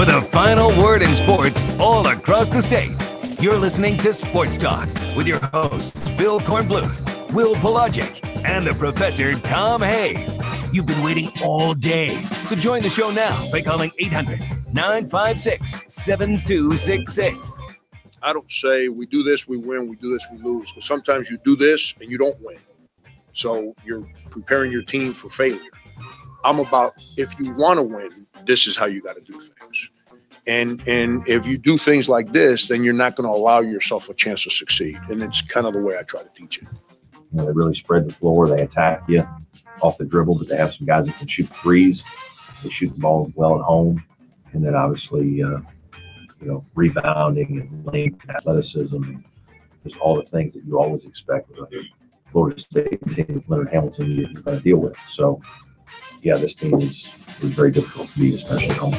For the final word in sports all across the state, you're listening to Sports Talk with your hosts, Bill Kornbluth, Will Pelagic, and the Professor Tom Hayes. You've been waiting all day, so join the show now by calling 800-956-7266. I don't say we do this, we win, we do this, we lose. Because sometimes you do this and you don't win. So you're preparing your team for failure. I'm about, if you want to win, this is how you got to do things. And if you do things like this, then you're not going to allow yourself a chance to succeed. And it's kind of the way I try to teach it. You know, they really spread the floor. They attack you off the dribble, but they have some guys that can shoot threes. They shoot the ball well at home. And then obviously, rebounding and length, athleticism, and just all the things that you always expect with a Florida State team, Leonard Hamilton, you're going to deal with. So, yeah, this team is very difficult to beat, especially at home.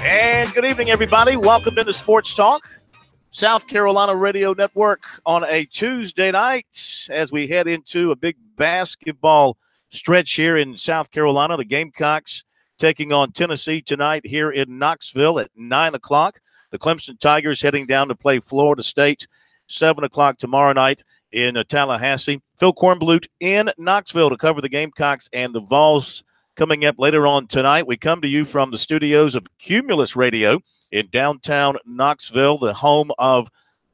And good evening, everybody. Welcome to Sports Talk, South Carolina Radio Network on a Tuesday night as we head into a big basketball stretch here in South Carolina. The Gamecocks taking on Tennessee tonight here in Knoxville at 9 o'clock. The Clemson Tigers heading down to play Florida State 7 o'clock tomorrow night in Tallahassee. Phil Kornbluth in Knoxville to cover the Gamecocks and the Vols. Coming up later on tonight, we come to you from the studios of Cumulus Radio in downtown Knoxville, the home of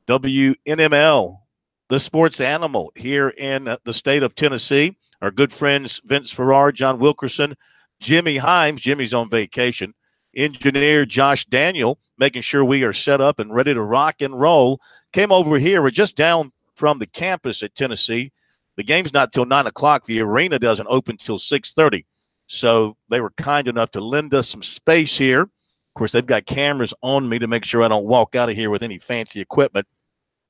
WNML, the sports animal here in the state of Tennessee. Our good friends Vince Farrar, John Wilkerson, Jimmy Himes. Jimmy's on vacation. Engineer Josh Daniel, making sure we are set up and ready to rock and roll. Came over here. We're just down from the campus at Tennessee. The game's not till 9 o'clock. The arena doesn't open till 6:30. So they were kind enough to lend us some space here. Of course, they've got cameras on me to make sure I don't walk out of here with any fancy equipment,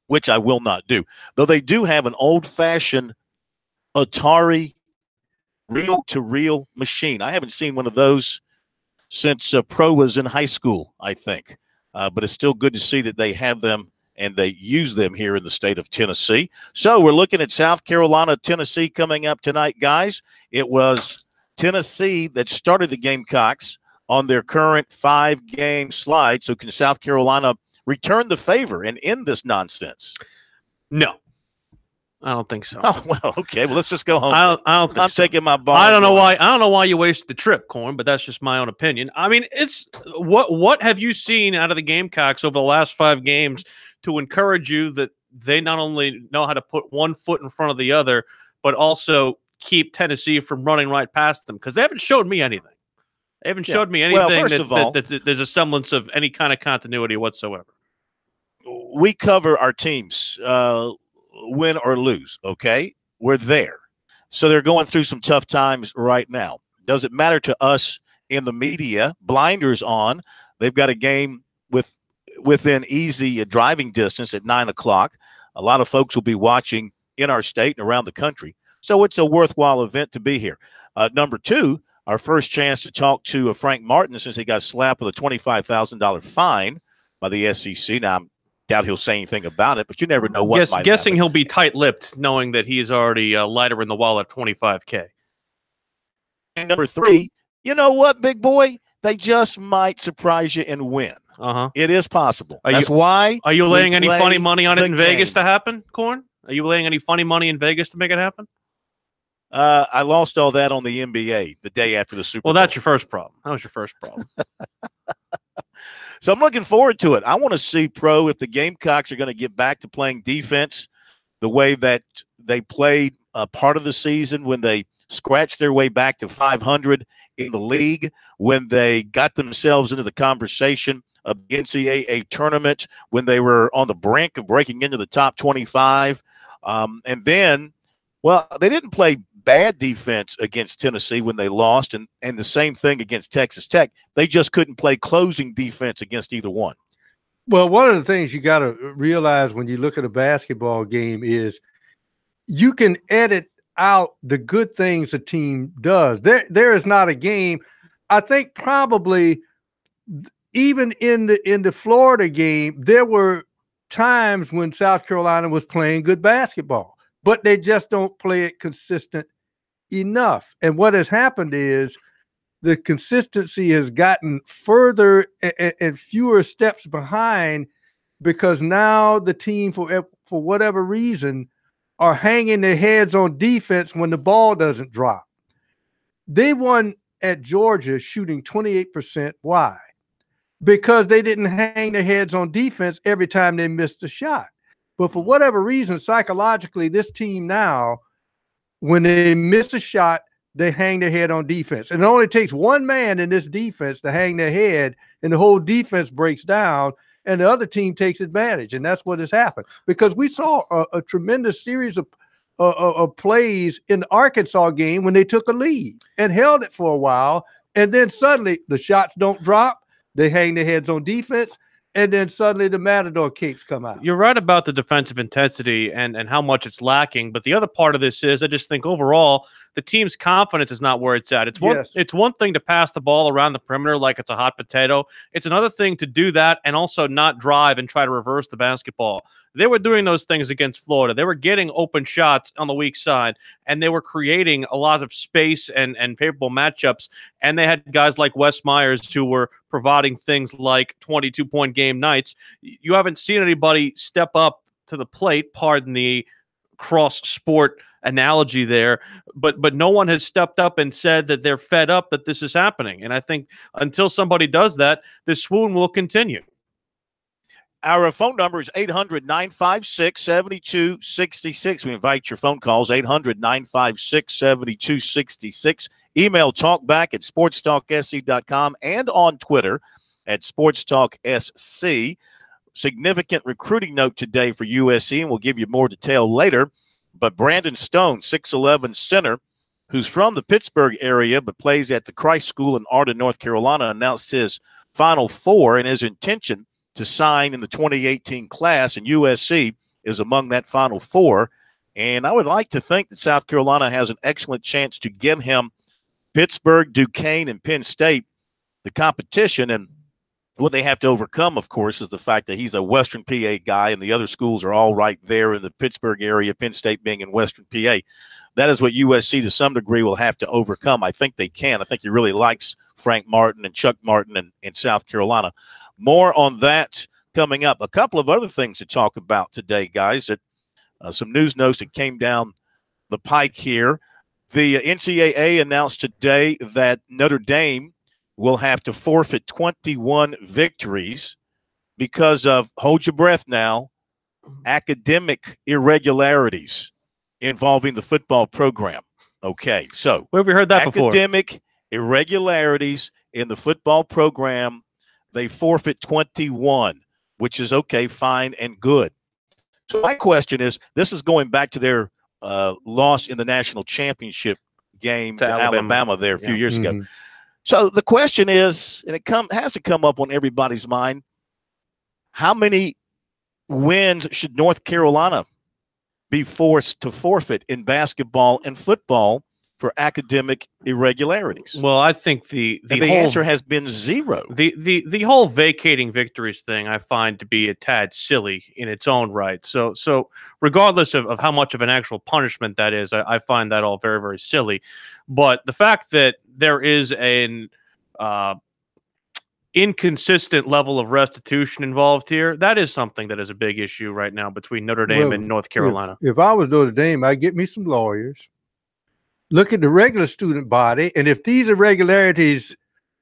which I will not do. Though they do have an old-fashioned Atari reel-to-reel machine. I haven't seen one of those since Pro was in high school, I think. But it's still good to see that they have them and they use them here in the state of Tennessee. So we're looking at South Carolina, Tennessee coming up tonight, guys. It was Tennessee that started the Gamecocks on their current 5-game slide. So can South Carolina return the favor and end this nonsense? No, I don't think so. Oh, well, okay. Well, let's just go home. I don't think I'm so. taking my ball. I don't know why you wasted the trip, Corn, but that's just my own opinion. I mean, it's what have you seen out of the Gamecocks over the last 5 games to encourage you that they not only know how to put one foot in front of the other, but also keep Tennessee from running right past them? Because they haven't showed me anything. They haven't showed me anything that there's a semblance of any kind of continuity whatsoever. We cover our teams, win or lose, okay? We're there. So they're going through some tough times right now. Does it matter to us in the media? Blinders on. They've got a game within easy driving distance at 9 o'clock. A lot of folks will be watching in our state and around the country. So it's a worthwhile event to be here. Number 2, our first chance to talk to Frank Martin since he got slapped with a $25,000 fine by the SEC. Now, I doubt he'll say anything about it, but you never know what might guessing happen. He'll be tight-lipped knowing that he's already lighter in the wallet, $25K. And number 3, you know what, big boy? They just might surprise you and win. It is possible. That's why. Are you laying any funny money on it in Vegas to happen, Corn? Are you laying any funny money in Vegas to make it happen? I lost all that on the NBA the day after the Super Bowl. Well, that's your first problem. That was your first problem. So I'm looking forward to it. I want to see, Pro, if the Gamecocks are going to get back to playing defense the way that they played part of the season when they scratched their way back to 500 in the league, when they got themselves into the conversation of the NCAA tournament, when they were on the brink of breaking into the top 25. And then, well, they didn't play bad defense against Tennessee when they lost, and the same thing against Texas Tech. They just couldn't play closing defense against either one. Well, one of the things you got to realize when you look at a basketball game is you can edit out the good things a team does. There is not a game. I think probably even in the Florida game, there were times when South Carolina was playing good basketball. but they just don't play it consistent enough. And what has happened is the consistency has gotten further and fewer steps behind, because now the team, for whatever reason, are hanging their heads on defense when the ball doesn't drop. They won at Georgia shooting 28%. Why? Because they didn't hang their heads on defense every time they missed a shot. But for whatever reason, psychologically, this team now, when they miss a shot, they hang their head on defense. And it only takes one man in this defense to hang their head, and the whole defense breaks down, and the other team takes advantage. And that's what has happened. Because we saw a tremendous series of plays in the Arkansas game when they took a lead and held it for a while. And then suddenly the shots don't drop. They hang their heads on defense. And then suddenly the Matador cakes come out. You're right about the defensive intensity and how much it's lacking. But the other part of this is I just think overall the team's confidence is not where it's at. It's one thing to pass the ball around the perimeter like it's a hot potato. It's another thing to do that and also not drive and try to reverse the basketball. They were doing those things against Florida. They were getting open shots on the weak side, and they were creating a lot of space and favorable matchups. And they had guys like Wes Myers who were providing things like 22-point game nights. You haven't seen anybody step up to the plate, pardon the cross-sport analogy there, but no one has stepped up and said that they're fed up that this is happening. And I think until somebody does that, the swoon will continue. Our phone number is 800-956-7266. We invite your phone calls, 800-956-7266. Email talkback@sportstalksc.com and on Twitter @SportsTalkSC. Significant recruiting note today for USC, and we'll give you more detail later. But Brandon Stone, 6'11" center, who's from the Pittsburgh area but plays at the Christ School in Arden, North Carolina, announced his Final Four and his intention to sign in the 2018 class, and USC is among that Final Four. And I would like to think that South Carolina has an excellent chance to get him. Pittsburgh, Duquesne, and Penn State, the competition, and what they have to overcome, of course, is the fact that he's a Western PA guy and the other schools are all right there in the Pittsburgh area, Penn State being in Western PA. That is what USC to some degree will have to overcome. I think they can. I think he really likes Frank Martin and Chuck Martin in South Carolina. More on that coming up. A couple of other things to talk about today, guys. That some news notes that came down the pike here. The NCAA announced today that Notre Dame will have to forfeit 21 victories because of, hold your breath now, academic irregularities involving the football program. Okay, so where have we heard that before? Academic irregularities in the football program. They forfeit 21, which is okay, fine, and good. So my question is, this is going back to their loss in the national championship game to Alabama there a few years ago. So the question is, and it has to come up on everybody's mind, how many wins should North Carolina be forced to forfeit in basketball and football for academic irregularities? Well, I think the whole answer has been zero. The whole vacating victories thing I find to be a tad silly in its own right. So regardless of how much of an actual punishment that is, I find that all very, very silly. But the fact that there is an inconsistent level of restitution involved here, that is something that is a big issue right now between Notre Dame and North Carolina. If I was Notre Dame, I'd get me some lawyers, look at the regular student body, and if these irregularities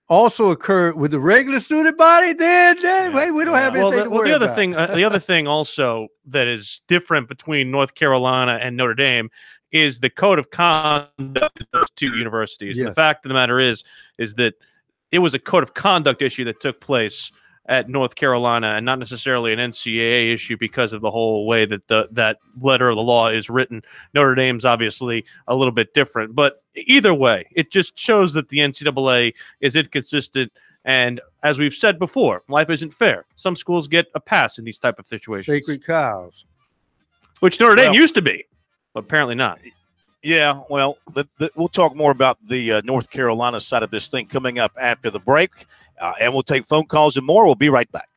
also occur with the regular student body, then hey, we don't have anything to worry about. The other thing also that is different between North Carolina and Notre Dame is the code of conduct of those two universities. Yes. The fact of the matter is that it was a code of conduct issue that took place at North Carolina and not necessarily an NCAA issue because of the whole way that that letter of the law is written. Notre Dame's obviously a little bit different. But either way, it just shows that the NCAA is inconsistent. And as we've said before, life isn't fair. Some schools get a pass in these type of situations. Sacred cows. Which Notre Dame used to be, but apparently not. Yeah, well, we'll talk more about the North Carolina side of this thing coming up after the break. And we'll take phone calls and more. We'll be right back.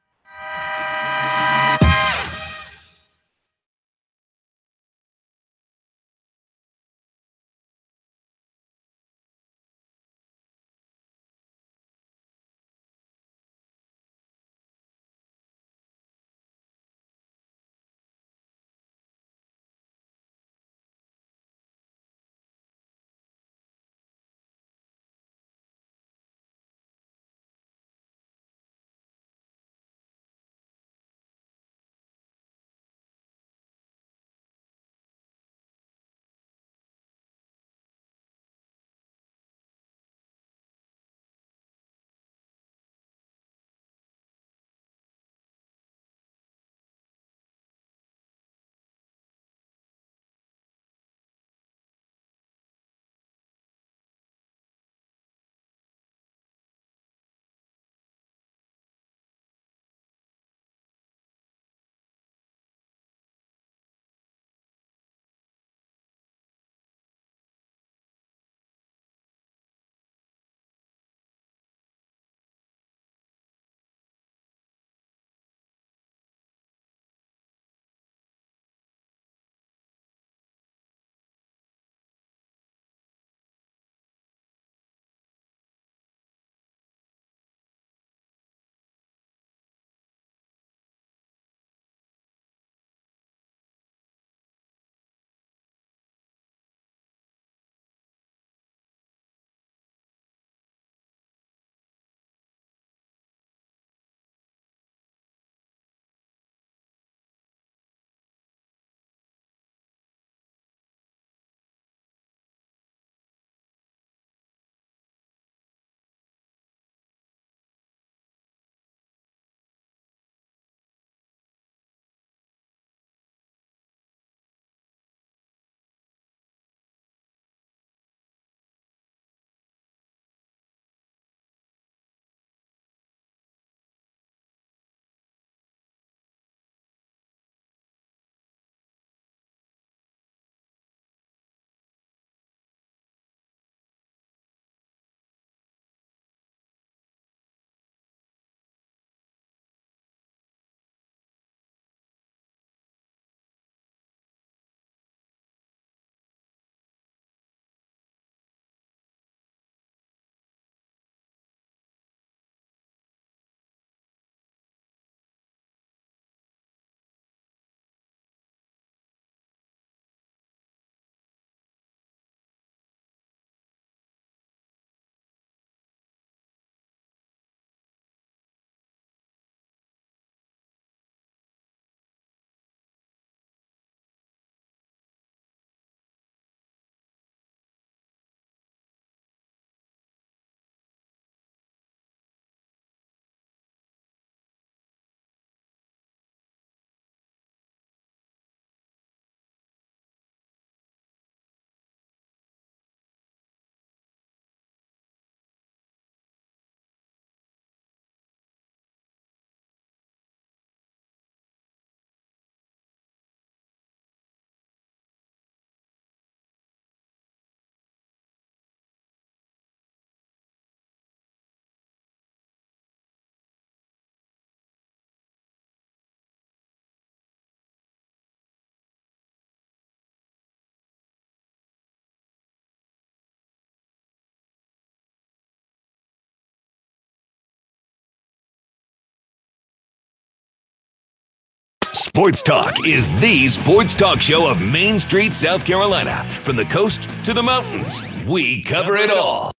Sports Talk is the sports talk show of Main Street, South Carolina. From the coast to the mountains, we cover it all.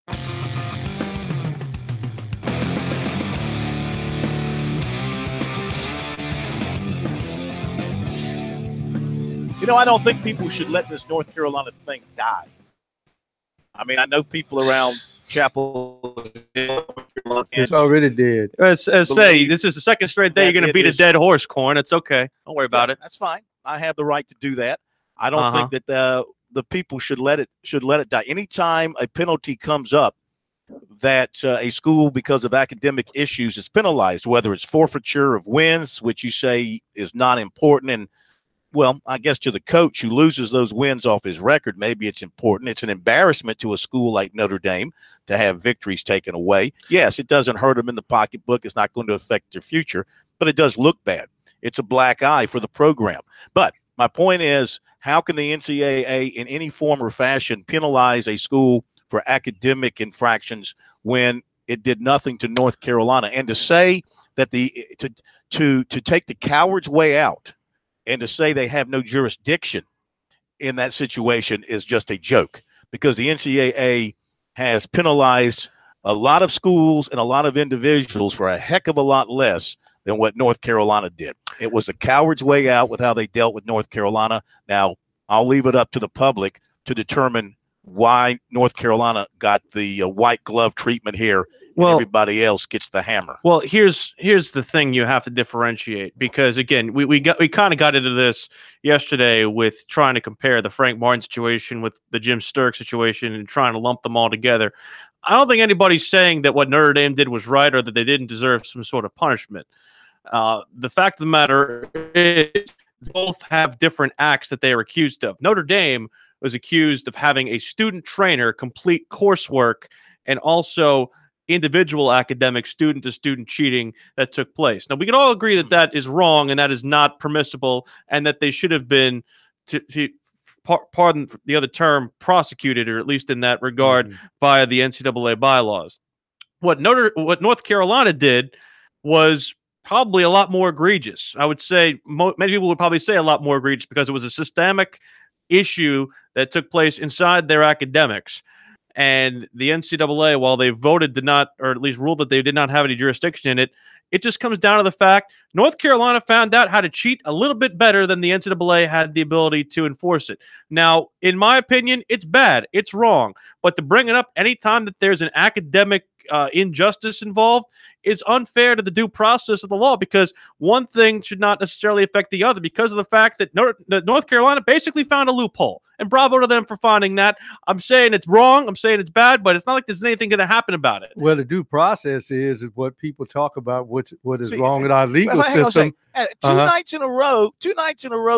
You know, I don't think people should let this North Carolina thing die. I mean, I know people around Chapel. It's already dead. As say, this is the second straight day you're going to beat a dead horse, Corn. It's okay. Don't worry about it. That's fine. I have the right to do that. I don't think that the people should let it die. Anytime a penalty comes up that a school, because of academic issues, is penalized, whether it's forfeiture of wins, which you say is not important, and well, I guess to the coach who loses those wins off his record, maybe it's important. It's an embarrassment to a school like Notre Dame to have victories taken away. Yes, it doesn't hurt them in the pocketbook. It's not going to affect their future, but it does look bad. It's a black eye for the program. But my point is, how can the NCAA in any form or fashion penalize a school for academic infractions when it did nothing to North Carolina? And to say that to take the coward's way out and to say they have no jurisdiction in that situation is just a joke, because the NCAA has penalized a lot of schools and a lot of individuals for a heck of a lot less than what North Carolina did. It was a coward's way out with how they dealt with North Carolina. Now, I'll leave it up to the public to determine why North Carolina got the white glove treatment here. Well, everybody else gets the hammer. Well, here's the thing you have to differentiate, because again, we kind of got into this yesterday with trying to compare the Frank Martin situation with the Jim Sturck situation and trying to lump them all together. I don't think anybody's saying that what Notre Dame did was right or that they didn't deserve some sort of punishment. The fact of the matter is both have different acts that they are accused of. Notre Dame was accused of having a student trainer complete coursework and also individual academic student-to-student cheating that took place. Now, we can all agree that that is wrong and that is not permissible, and that they should have been, pardon the other term, prosecuted, or at least in that regard, via the NCAA bylaws. What North Carolina did was probably a lot more egregious. I would say many people would probably say a lot more egregious, because it was a systemic issue that took place inside their academics. And the NCAA, while they voted did not, or at least ruled that they did not have any jurisdiction in it, it just comes down to the fact North Carolina found out how to cheat a little bit better than the NCAA had the ability to enforce it. Now, in my opinion, it's bad. It's wrong. But to bring it up anytime that there's an academic injustice involved is unfair to the due process of the law, because one thing should not necessarily affect the other, because of the fact that North Carolina basically found a loophole. And bravo to them for finding that. I'm saying it's wrong. I'm saying it's bad, but it's not like there's anything going to happen about it. Well, the due process is what people talk about, what is wrong with our legal system. Two nights in a row,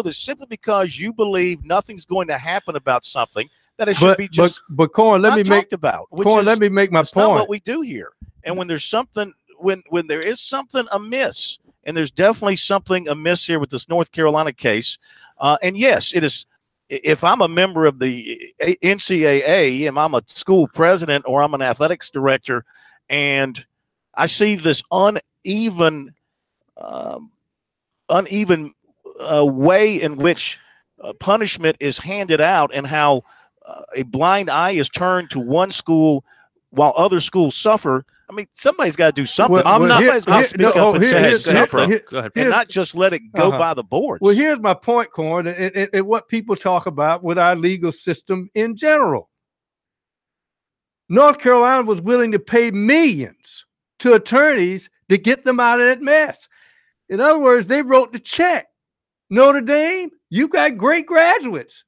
that's simply because you believe nothing's going to happen about something that it should be just but Corn, let me make my point. Not what we do here. And when there's something, when there is something amiss, and there's definitely something amiss here with this North Carolina case, and yes, it is. If I'm a member of the NCAA and I'm a school president or I'm an athletics director, and I see this uneven way in which punishment is handed out, and how a blind eye is turned to one school while other schools suffer. I mean, somebody's got to do something. Somebody's got to speak up and say something, and not just let it go by the boards. Well, here's my point, Corn, and what people talk about with our legal system in general. North Carolina was willing to pay millions to attorneys to get them out of that mess. In other words, they wrote the check. Notre Dame, you got great graduates.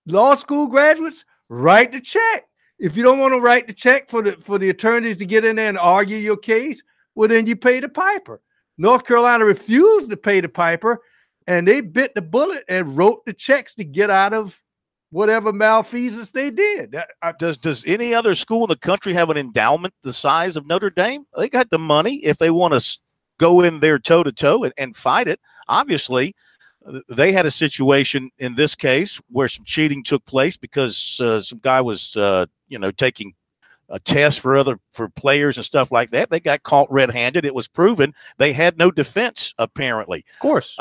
Law school graduates, write the check. If you don't want to write the check for the attorneys to get in there and argue your case, well, then you pay the piper. North Carolina refused to pay the piper, and they bit the bullet and wrote the checks to get out of whatever malfeasance they did. Does any other school in the country have an endowment the size of Notre Dame? They got the money if they want to go in there toe-to-toe and fight it. Obviously, they had a situation in this case where some cheating took place because some guy was, taking tests for players and stuff like that. They got caught red-handed. It was proven they had no defense, apparently. Of course.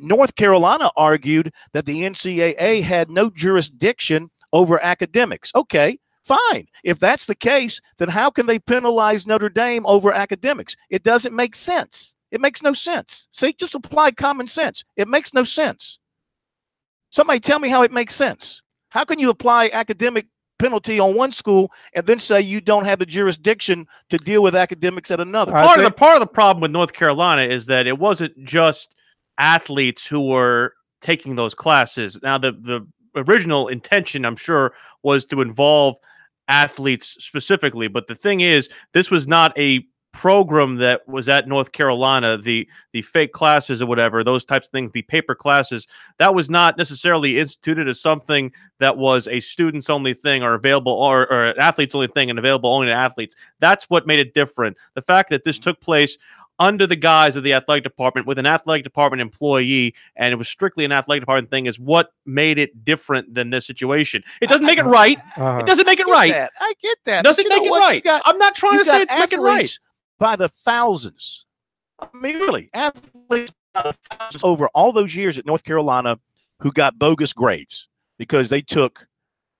North Carolina argued that the NCAA had no jurisdiction over academics. Okay, fine. If that's the case, then how can they penalize Notre Dame over academics? It doesn't make sense. It makes no sense. See, just apply common sense. It makes no sense. Somebody tell me how it makes sense. How can you apply academic penalty on one school and then say you don't have the jurisdiction to deal with academics at another? Part of the problem with North Carolina is that it wasn't just athletes who were taking those classes. Now, the original intention, I'm sure, was to involve athletes specifically. But the thing is, this was not a program that was at North Carolina, the fake classes or whatever, those types of things, the paper classes, that was not necessarily instituted as something that was a students only thing or available or an athletes only thing and available only to athletes. That's what made it different. The fact that this took place under the guise of the athletic department with an athletic department employee, and it was strictly an athletic department thing, is what made it different than this situation. It doesn't make it right. It doesn't make it right. I get that. Doesn't make it right. I'm not trying to say it's making it right. By the thousands. I mean, really, athletes by the thousands over all those years at North Carolina who got bogus grades because they took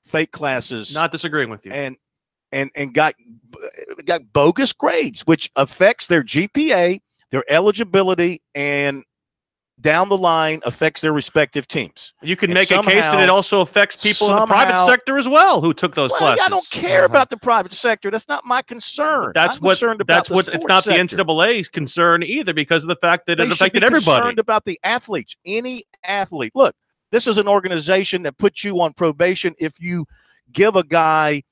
fake classes. Not disagreeing with you. And got bogus grades, which affects their GPA, their eligibility, and down the line affects their respective teams. You can make a case that it also affects people in the private sector as well who took those classes. I don't care about the private sector. That's not my concern. It's not the NCAA's concern either, because of the fact that it affected everybody. Concerned about the athletes, any athlete. Look, this is an organization that puts you on probation if you give a guy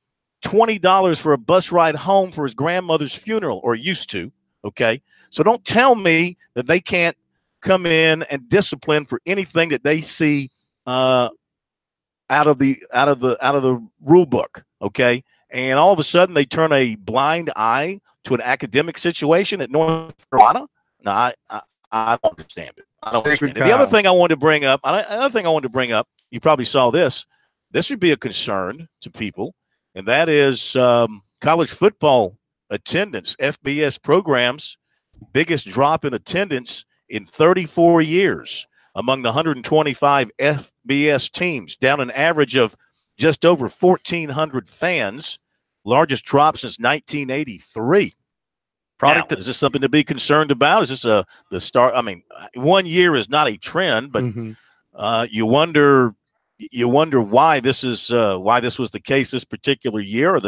$20 for a bus ride home for his grandmother's funeral, or used to. Okay, so don't tell me that they can't come in and discipline for anything that they see out of the rule book. Okay, and all of a sudden they turn a blind eye to an academic situation at North Carolina. No, I don't understand it. I don't understand it. The other thing I wanted to bring up, you probably saw this. This would be a concern to people. And that is college football attendance, FBS programs, biggest drop in attendance in 34 years among the 125 FBS teams, down an average of just over 1,400 fans, largest drop since 1983. Is this something to be concerned about? Is this the start? I mean, 1 year is not a trend, but you wonder why this is why this was the case this particular year.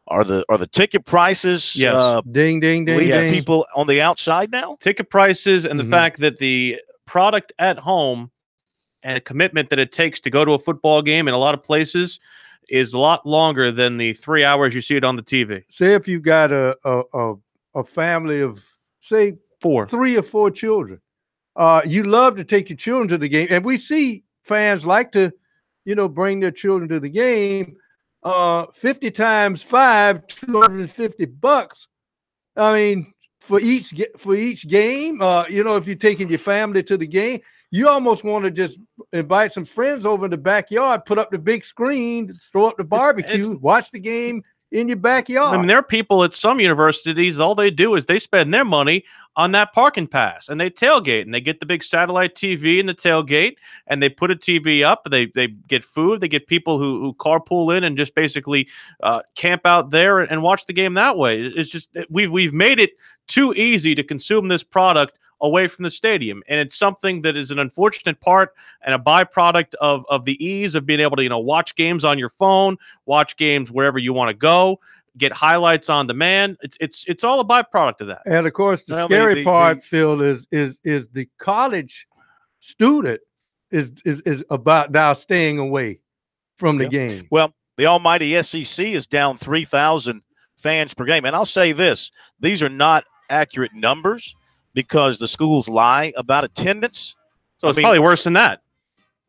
Are the ticket prices? Yes. Ding ding ding. Ding. People on the outside now. Ticket prices and the fact that the product at home and the commitment that it takes to go to a football game in a lot of places is a lot longer than the 3 hours you see it on the TV. Say if you got a family of say 3 or 4 children, you love to take your children to the game, and we see fans like to, bring their children to the game. 50 times 5, $250. I mean, for each game, if you're taking your family to the game, you almost want to just invite some friends over in the backyard, put up the big screen, throw up the barbecue, watch the game in your backyard. I mean, there are people at some universities, all they do is they spend their money on that parking pass, and they tailgate, and they get the big satellite TV in the tailgate, and they put a TV up. They get food. They get people who carpool in and just basically camp out there and watch the game that way. It's just we've made it too easy to consume this product away from the stadium, and it's something that is an unfortunate part and a byproduct of the ease of being able to watch games on your phone, watch games wherever you want to go, get highlights on demand. It's all a byproduct of that. And of course, the scary part, Phil, is the college student is about now staying away from the game. Well, the almighty SEC is down 3,000 fans per game, and I'll say this: these are not accurate numbers, because the schools lie about attendance. So it's probably worse than that.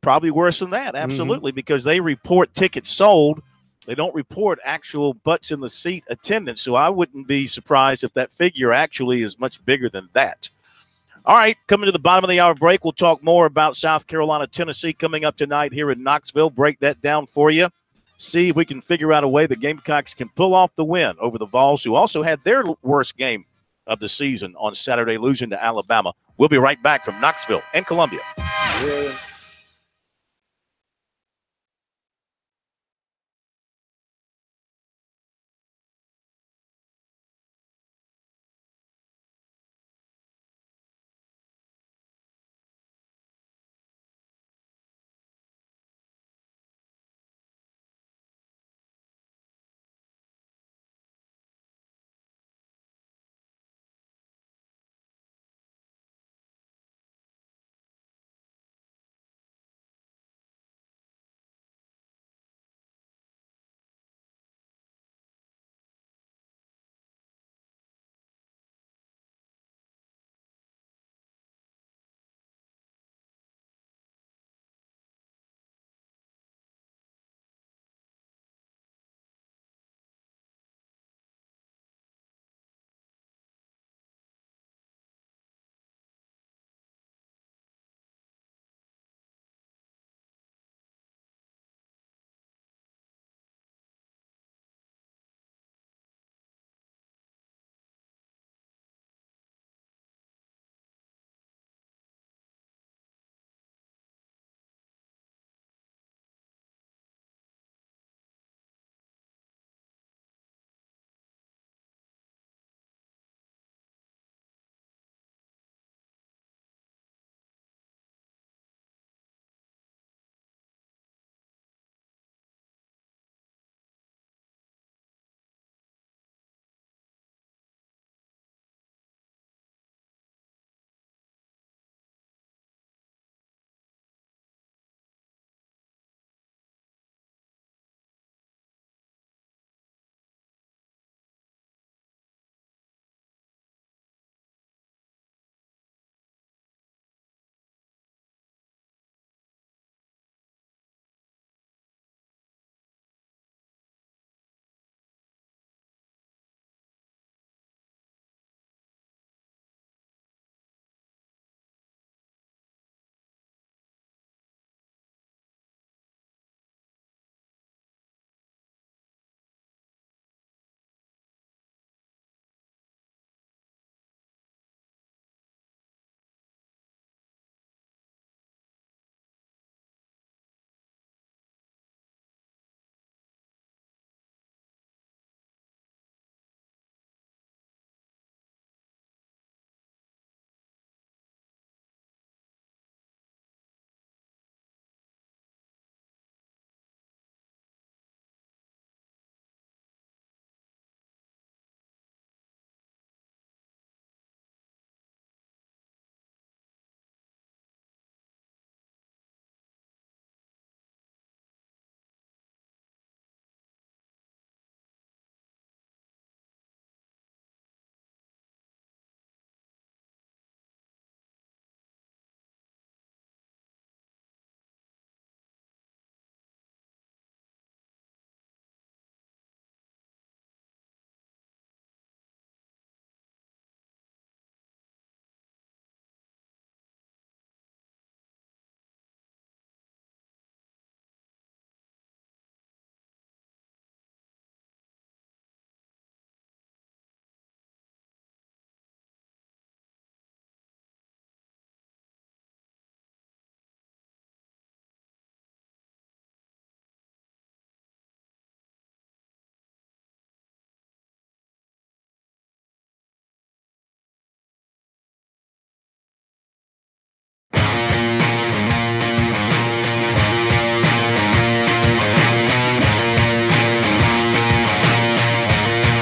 Probably worse than that, absolutely, because they report tickets sold. They don't report actual butts in the seat attendance. So I wouldn't be surprised if that figure actually is much bigger than that. All right, coming to the bottom of the hour break, we'll talk more about South Carolina, Tennessee coming up tonight here in Knoxville. Break that down for you. see if we can figure out a way the Gamecocks can pull off the win over the Vols, who also had their worst game of the season on Saturday, losing to Alabama. We'll be right back from Knoxville and Columbia. Yeah.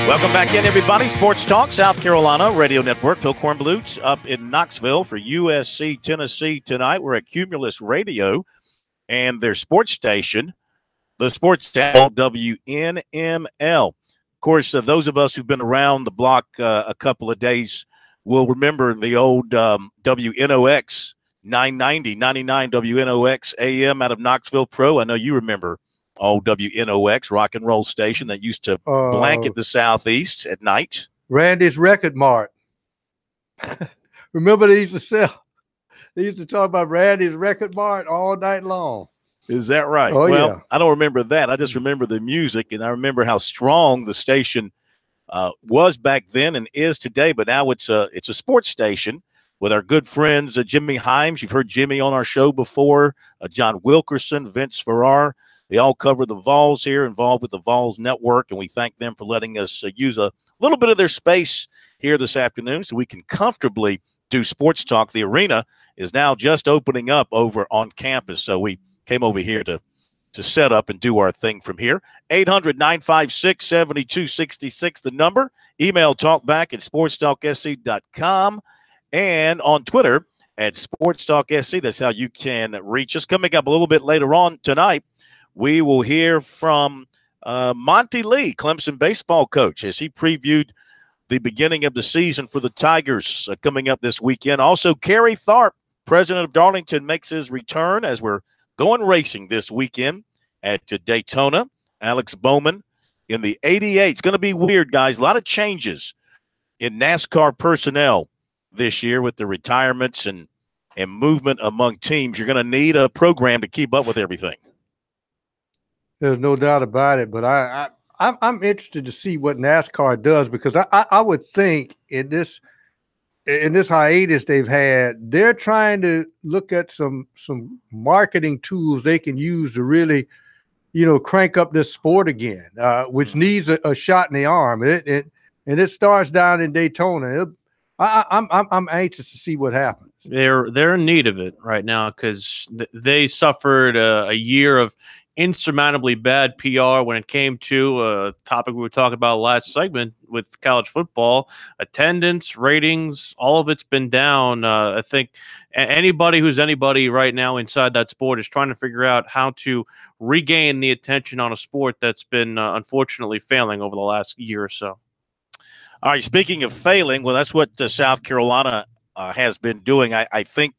Welcome back in, everybody. Sports Talk, South Carolina Radio Network. Phil Kornbluth up in Knoxville for USC Tennessee tonight. We're at Cumulus Radio and their sports station, the sports channel WNML. Of course, those of us who've been around the block a couple of days will remember the old WNOX 990, 99 WNOX AM out of Knoxville Pro. I know you remember old WNOX rock and roll station that used to blanket the Southeast at night. Randy's Record Mart. Remember they used to sell. They used to talk about Randy's Record Mart all night long. Is that right? Oh, well, yeah. I don't remember that. I just remember the music, and I remember how strong the station was back then and is today. But now it's a sports station with our good friends Jimmy Himes. You've heard Jimmy on our show before. John Wilkerson, Vince Farrar. They all cover the Vols here, involved with the Vols Network, and we thank them for letting us use a little bit of their space here this afternoon so we can comfortably do sports talk. The arena is now just opening up over on campus, so we came over here to set up and do our thing from here. 800-956-7266, the number. Email talkback at sportstalksc.com and on Twitter at SportsTalkSC. That's how you can reach us. Coming up a little bit later on tonight, we will hear from Monty Lee, Clemson baseball coach, as he previewed the beginning of the season for the Tigers coming up this weekend. Also, Kerry Tharp, president of Darlington, makes his return as we're going racing this weekend at Daytona. Alex Bowman in the 88. It's going to be weird, guys. A lot of changes in NASCAR personnel this year with the retirements and movement among teams. You're going to need a program to keep up with everything. There's no doubt about it, but I'm interested to see what NASCAR does, because I would think in this hiatus they've had, they're trying to look at some marketing tools they can use to really, crank up this sport again, which needs a shot in the arm. And it starts down in Daytona. I'm anxious to see what happens. They're in need of it right now because they suffered a year of insurmountably bad PR when it came to a topic we were talking about last segment with college football. Attendance, ratings, all of it's been down. I think anybody who's anybody right now inside that sport is trying to figure out how to regain the attention on a sport that's been unfortunately failing over the last year or so. All right, speaking of failing, well, that's what South Carolina has been doing. I think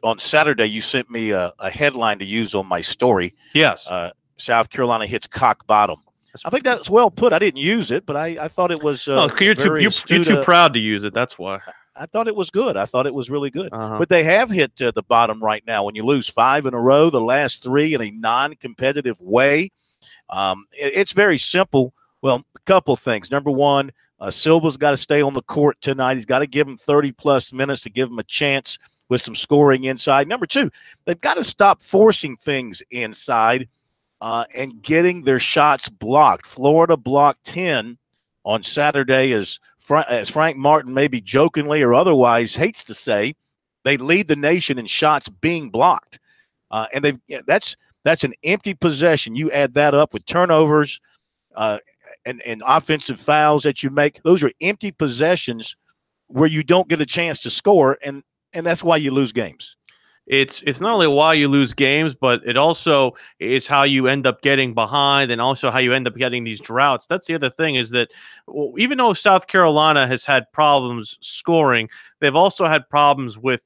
on Saturday, you sent me a headline to use on my story. Yes. South Carolina hits cock bottom. I think that's well put. I didn't use it, but I thought it was you're too proud to use it. That's why. I thought it was good. I thought it was really good. But they have hit the bottom right now. When you lose 5 in a row, the last 3 in a non-competitive way, it's very simple. Well, a couple things. Number one, Silva's got to stay on the court tonight. He's got to give him 30-plus minutes to give him a chance with some scoring inside. Number two, they've got to stop forcing things inside and getting their shots blocked. Florida blocked 10 on Saturday, as Frank Martin maybe jokingly or otherwise hates to say. They lead the nation in shots being blocked. And that's an empty possession. You add that up with turnovers and offensive fouls that you make. Those are empty possessions where you don't get a chance to score, and that's why you lose games. It's not only why you lose games, but it also is how you end up getting behind and also how you end up getting these droughts. That's the other thing, is that even though South Carolina has had problems scoring, they've also had problems with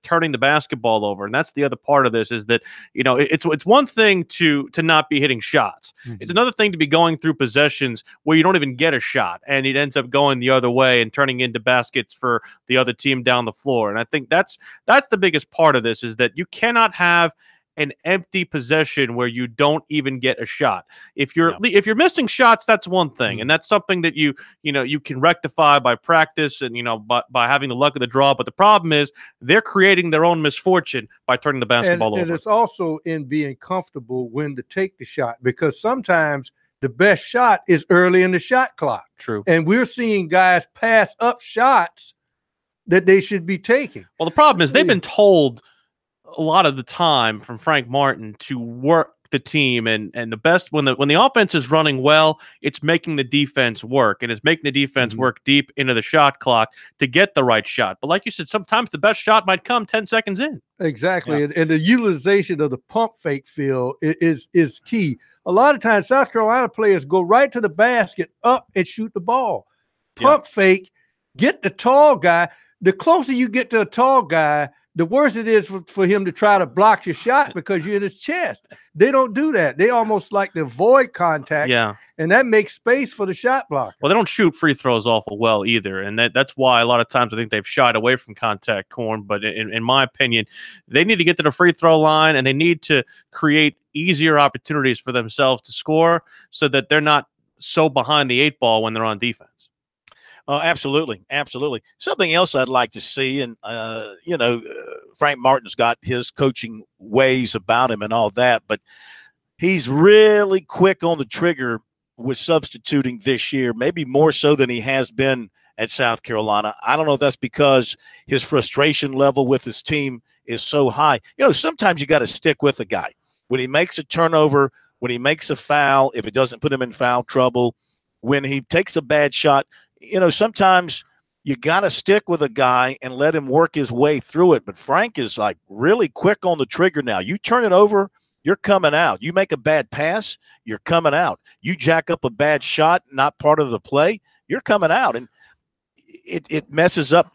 turning the basketball over. And that's the other part of this, is that, it's one thing to not be hitting shots. Mm-hmm. It's another thing to be going through possessions where you don't even get a shot and it ends up going the other way and turning into baskets for the other team down the floor. And I think that's the biggest part of this, is that you cannot have an empty possession where you don't even get a shot. If you're missing shots, that's one thing, and that's something that you can rectify by practice and by having the luck of the draw. But the problem is they're creating their own misfortune by turning the basketball over. And it's also in being comfortable when to take the shot, because sometimes the best shot is early in the shot clock. True. And we're seeing guys pass up shots that they should be taking. Well, the problem is they've been told a lot of the time from Frank Martin to work the team, and the best when the offense is running well, it's making the defense work, and it's making the defense work deep into the shot clock to get the right shot. But like you said, sometimes the best shot might come 10 seconds in. Exactly. Yeah. And the utilization of the pump fake field is key. A lot of times South Carolina players go right to the basket, up and shoot the ball. Pump fake, get the tall guy. The closer you get to a tall guy, the worse it is for him to try to block your shot because you're in his chest. They don't do that. They almost like to avoid contact. Yeah. And that makes space for the shot blocker. Well, they don't shoot free throws awful well either, and that's why a lot of times I think they've shied away from contact, Corn. But in my opinion, they need to get to the free throw line, and they need to create easier opportunities for themselves to score so that they're not so behind the 8 ball when they're on defense. Absolutely. Absolutely. Something else I'd like to see, and, Frank Martin's got his coaching ways about him and all that, but he's really quick on the trigger with substituting this year, maybe more so than he has been at South Carolina. I don't know if that's because his frustration level with his team is so high. Sometimes you got to stick with a guy. When he makes a turnover, when he makes a foul, if it doesn't put him in foul trouble, when he takes a bad shot, sometimes you got to stick with a guy and let him work his way through it. But Frank is like really quick on the trigger now. You turn it over, you're coming out. You make a bad pass, you're coming out. You jack up a bad shot, not part of the play, you're coming out. And it messes up.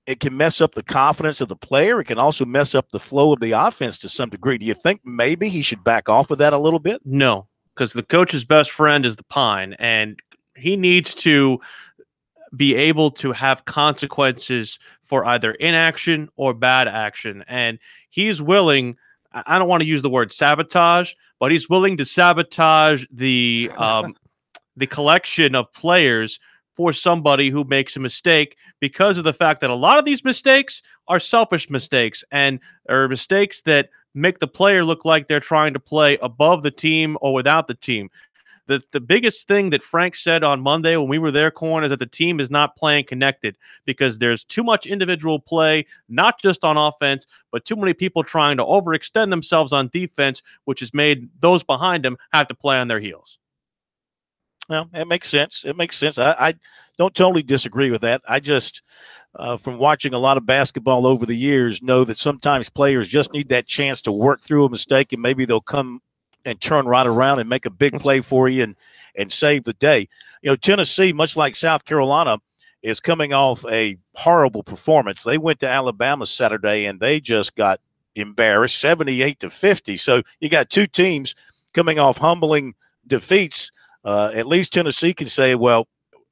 It can mess up the confidence of the player. It can also mess up the flow of the offense to some degree. Do you think maybe he should back off of that a little bit? No, because the coach's best friend is the pine, and he needs to be able to have consequences for either inaction or bad action. And he's willing, I don't want to use the word sabotage, but he's willing to sabotage the collection of players for somebody who makes a mistake because of the fact that a lot of these mistakes are selfish mistakes and are mistakes that make the player look like they're trying to play above the team or without the team. The biggest thing that Frank said on Monday when we were there, Corn, is that the team is not playing connected because there's too much individual play, not just on offense, but too many people trying to overextend themselves on defense, which has made those behind them have to play on their heels. Well, it makes sense. It makes sense. I don't totally disagree with that. I just, from watching a lot of basketball over the years, know that sometimes players just need that chance to work through a mistake, and maybe they'll come and turn right around and make a big play for you and save the day. Tennessee, much like South Carolina, is coming off a horrible performance. They went to Alabama Saturday, and they just got embarrassed, 78-50. So you got two teams coming off humbling defeats. At least Tennessee can say, well,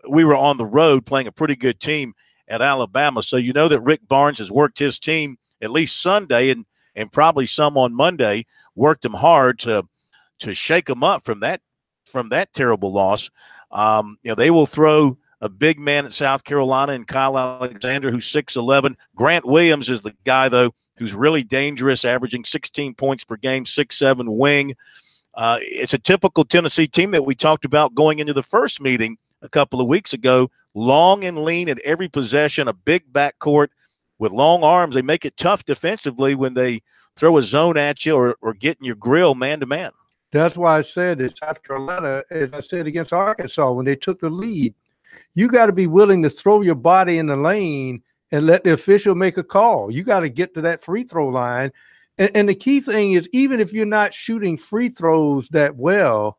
we were on the road playing a pretty good team at Alabama. So you know that Rick Barnes has worked his team at least Sunday and probably some on Monday, worked them hard to shake them up from that terrible loss. They will throw a big man at South Carolina and Kyle Alexander, who's 6'11". Grant Williams is the guy, though, who's really dangerous, averaging 16 points per game, 6'7" wing. It's a typical Tennessee team that we talked about going into the first meeting a couple of weeks ago. Long and lean at every possession, a big backcourt with long arms. They make it tough defensively when they throw a zone at you or get in your grill man-to-man. That's why I said that South Carolina, as I said against Arkansas, when they took the lead, you got to be willing to throw your body in the lane and let the official make a call. You got to get to that free throw line. And the key thing is, even if you're not shooting free throws that well,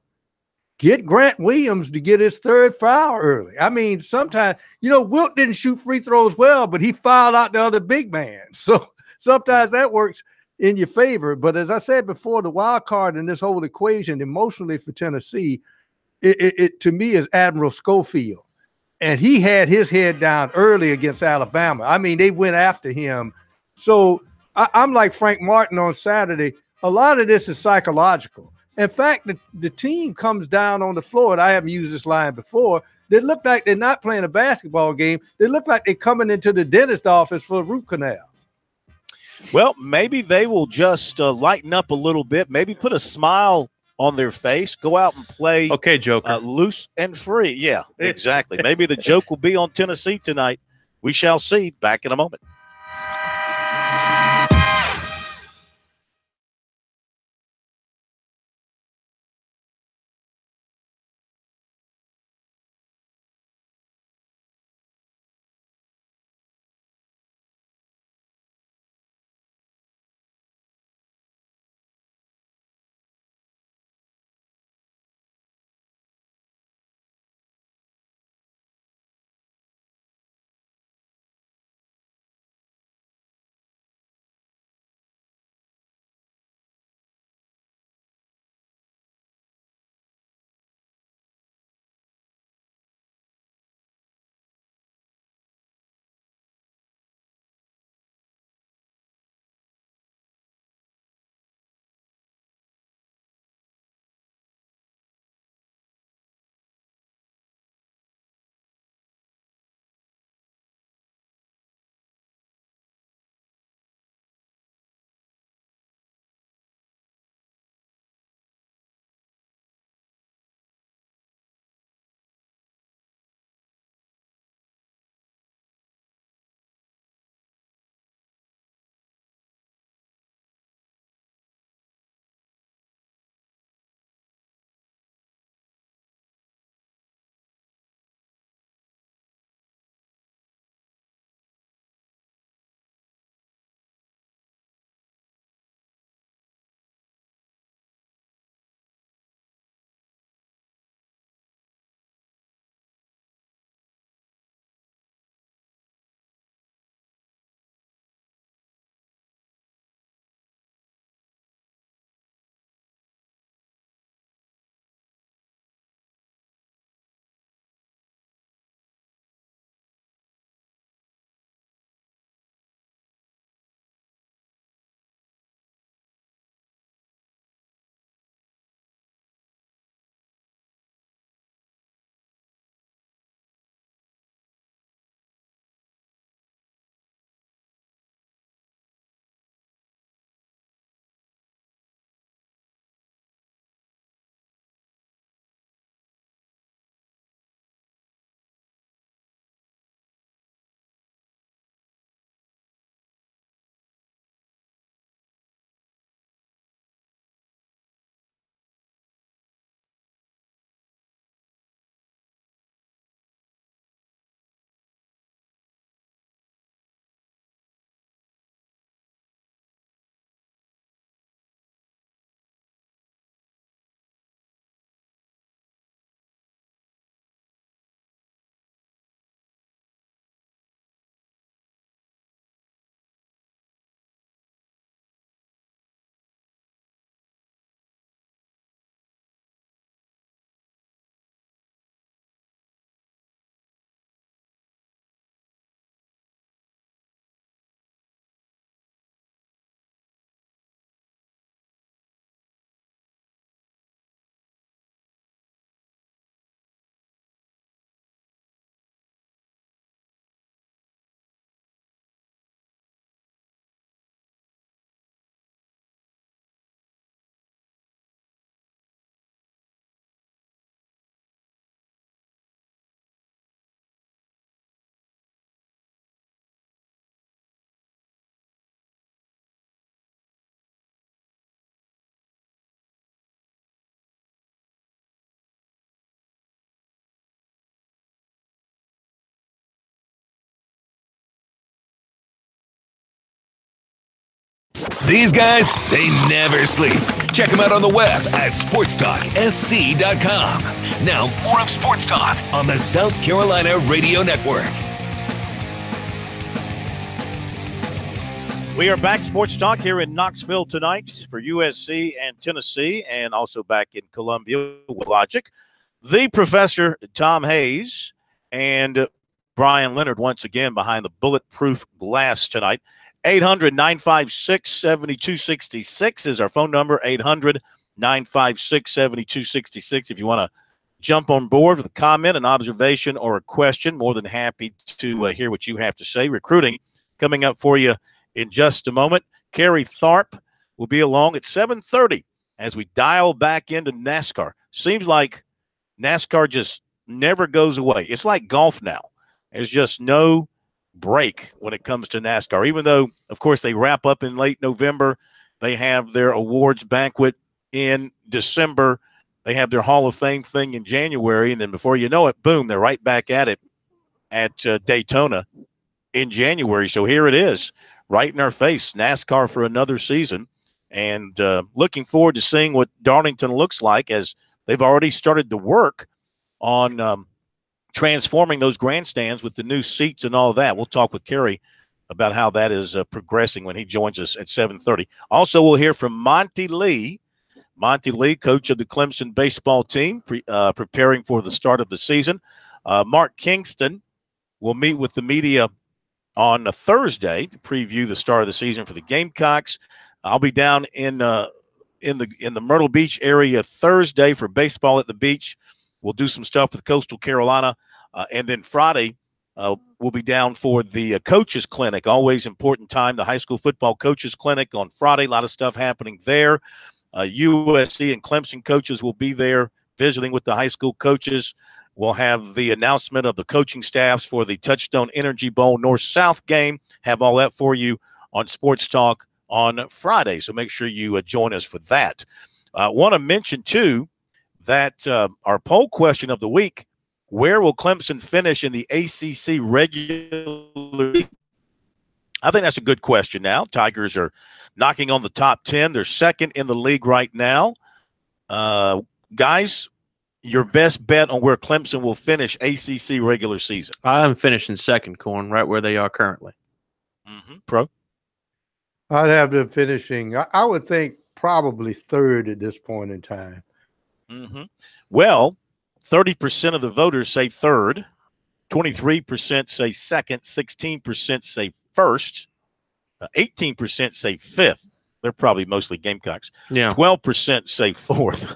get Grant Williams to get his third foul early. I mean, sometimes, Wilt didn't shoot free throws well, but he fouled out the other big man. So sometimes that works in your favor. But as I said before, the wild card in this whole equation emotionally for Tennessee, it to me is Admiral Schofield. And he had his head down early against Alabama. I mean, they went after him. So I'm like Frank Martin on Saturday. A lot of this is psychological. In fact, the team comes down on the floor, and I haven't used this line before. They look like they're not playing a basketball game. They look like they're coming into the dentist office for a root canal. Well, maybe they will just lighten up a little bit, maybe put a smile on their face, go out and play Joker. Loose and free. Yeah, exactly. Maybe the joke will be on Tennessee tonight. We shall see. Back in a moment. These guys, they never sleep. Check them out on the web at SportsTalkSC.com. Now, more of Sports Talk on the South Carolina Radio Network. We are back, Sports Talk, here in Knoxville tonight for USC and Tennessee, and also back in Columbia with Logic. The Professor Tom Hayes and Brian Leonard once again behind the bulletproof glass tonight. 800-956-7266 is our phone number, 800-956-7266. If you want to jump on board with a comment, an observation, or a question, more than happy to hear what you have to say. Recruiting coming up for you in just a moment. Kerry Tharp will be along at 7:30 as we dial back into NASCAR. Seems like NASCAR just never goes away. It's like golf now. There's just no break when it comes to NASCAR, even though, of course, they wrap up in late November. They have their awards banquet in December. They have their Hall of Fame thing in January, and then before you know it, boom, they're right back at it at Daytona in January. So here it is, right in our face, NASCAR for another season, and looking forward to seeing what Darlington looks like, as they've already started to work on transforming those grandstands with the new seats and all that. We'll talk with Kerry about how that is progressing when he joins us at 7:30. Also, we'll hear from Monty Lee. Monty Lee, coach of the Clemson baseball team, preparing for the start of the season. Mark Kingston will meet with the media on a Thursday to preview the start of the season for the Gamecocks. I'll be down in the Myrtle Beach area Thursday for baseball at the beach. We'll do some stuff with Coastal Carolina. And then Friday, we'll be down for the coaches clinic, always important time, the high school football coaches clinic on Friday. A lot of stuff happening there. USC and Clemson coaches will be there visiting with the high school coaches. We'll have the announcement of the coaching staffs for the Touchstone Energy Bowl North-South game. Have all that for you on Sports Talk on Friday. So make sure you join us for that. I want to mention, too, that our poll question of the week, where will Clemson finish in the ACC regular season? I think that's a good question now. Tigers are knocking on the top 10. They're second in the league right now. Guys, your best bet on where Clemson will finish ACC regular season? I'm finishing second, Corn, right where they are currently. Pro? I'd have them finishing, I would think, probably third at this point in time. Well, 30% of the voters say third, 23% say second, 16% say first, 18% say fifth. They're probably mostly Gamecocks. Yeah. 12% say fourth.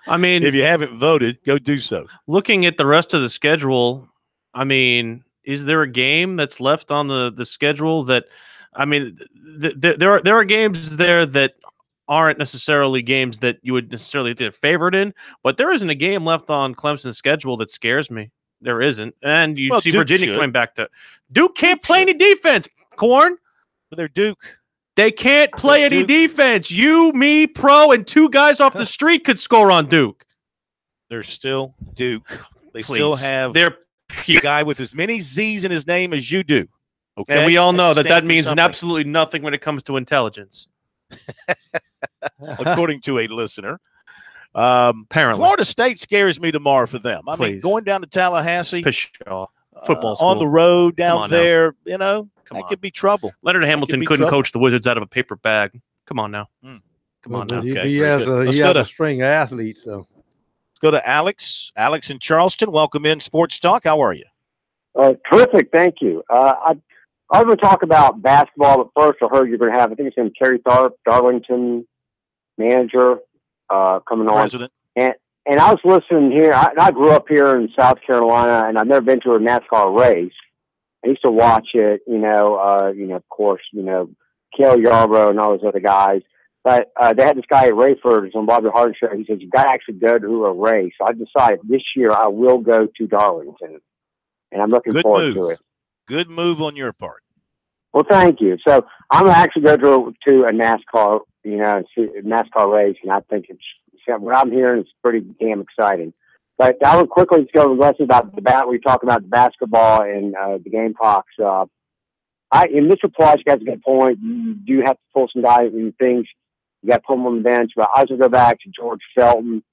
I mean, if you haven't voted, go do so. Looking at the rest of the schedule, I mean, is there a game that's left on the schedule that, I mean, there are games there that aren't necessarily games that you would necessarily be favored in, but there isn't a game left on Clemson's schedule that scares me. There isn't. And you see Duke Virginia coming back to Duke can't play any defense, Corn. But they're Duke. They can't play any defense. You, me, Pro, and two guys off the street could score on Duke. They're still Duke. They still have a guy with as many Z's in his name as you do. Okay, and we all know that means absolutely nothing when it comes to intelligence. According to a listener. Apparently. Florida State scares me tomorrow for them. I mean, going down to Tallahassee, football school. on the road down there, you know, that could be trouble. Leonard Hamilton couldn't coach the Wizards out of a paper bag. Come on now. Come on now. He has a string of athletes. So let's go to Alex. Alex in Charleston. Welcome in Sports Talk. How are you? Terrific. Thank you. I was going to talk about basketball, but first I heard you're going to have, I think it's in Kerry Tharp, Darlington manager, coming on. President. And I was listening here. I grew up here in South Carolina, and I've never been to a NASCAR race. I used to watch it, of course, Cale Yarbrough and all those other guys. But they had this guy at Rayford on Bobby Harden's show. He said, you got to actually go to a race. So I decided this year I will go to Darlington, and I'm looking forward to it. Good move on your part. Well, thank you. So I'm going to actually go to a NASCAR, NASCAR race, and I think what I'm hearing is pretty damn exciting. But I would quickly go less about we talk about the basketball and the Gamecocks. And Mr. Plosh has a good point. You do have to pull some guys and things. You got to put them on the bench. But I also go back to George Felton.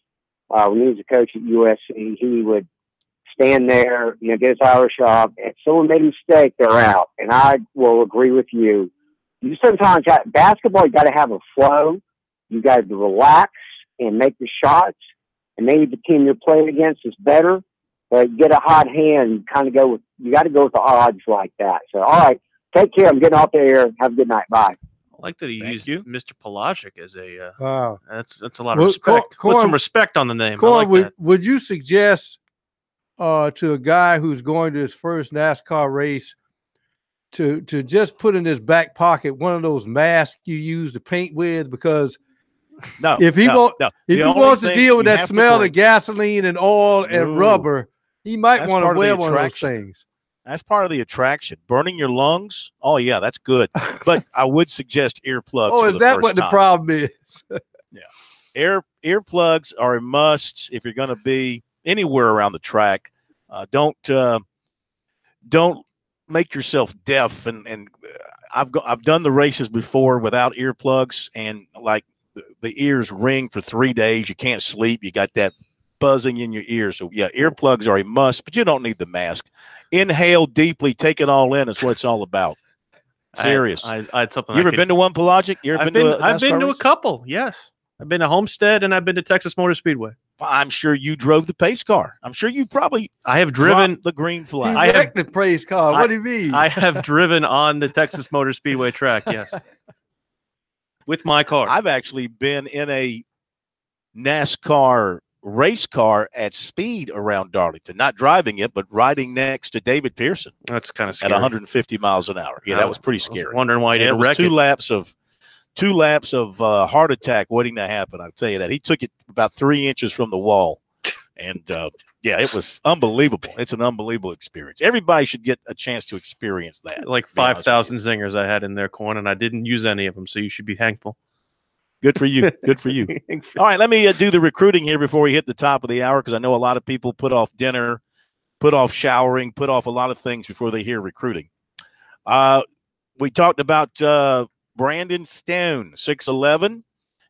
When he was a coach at USC, he would stand there, get his hours shop. If someone made a mistake, they're out. And I will agree with you. You sometimes basketball, you got to have a flow. You got to relax and make the shots. And maybe the team you're playing against is better. But get a hot hand, kind of you got to go with the odds like that. So, all right, take care. I'm getting off the air. Have a good night. Bye. I like that he used Mr. Pelagic as a. Wow, that's a lot of respect. Put some respect on the name. Corn, would you suggest to a guy who's going to his first NASCAR race to just put in his back pocket one of those masks you use to paint with? Because if he wants to deal with that smell of gasoline and oil and rubber, he might want to wear one of those things. That's part of the attraction. Burning your lungs? Oh, yeah, that's good. But I would suggest earplugs. Oh, is that what the problem is? Yeah. Earplugs are a must if you're going to be anywhere around the track. Don't make yourself deaf. And I've done the races before without earplugs, and like the ears ring for 3 days. You can't sleep. You got that buzzing in your ears. So, yeah, earplugs are a must, but you don't need the mask. Inhale deeply, take it all in. Is what it's all about. Serious. I had something. You ever been to one, Pelagic? I've been to a couple. Yes, I've been to Homestead and I've been to Texas Motor Speedway. I'm sure you drove the pace car. I'm sure you probably. I have driven the green flag. I have the pace car. What do you mean? I have driven on the Texas Motor Speedway track. Yes, with my car. I've actually been in a NASCAR race car at speed around Darlington, not driving it, but riding next to David Pearson. That's kind of scary. At 150 miles an hour. Yeah, that was pretty scary. I was wondering why he didn't wreck it. Two laps of heart attack waiting to happen. I'll tell you that. He took it about 3 inches from the wall. And, yeah, it was unbelievable. It's an unbelievable experience. Everybody should get a chance to experience that. Like 5,000 zingers I had in their corn, and I didn't use any of them, so you should be thankful. Good for you. Good for you. All right, let me do the recruiting here before we hit the top of the hour, because I know a lot of people put off dinner, put off showering, put off a lot of things before they hear recruiting. We talked about Brandon Stone, 6'11",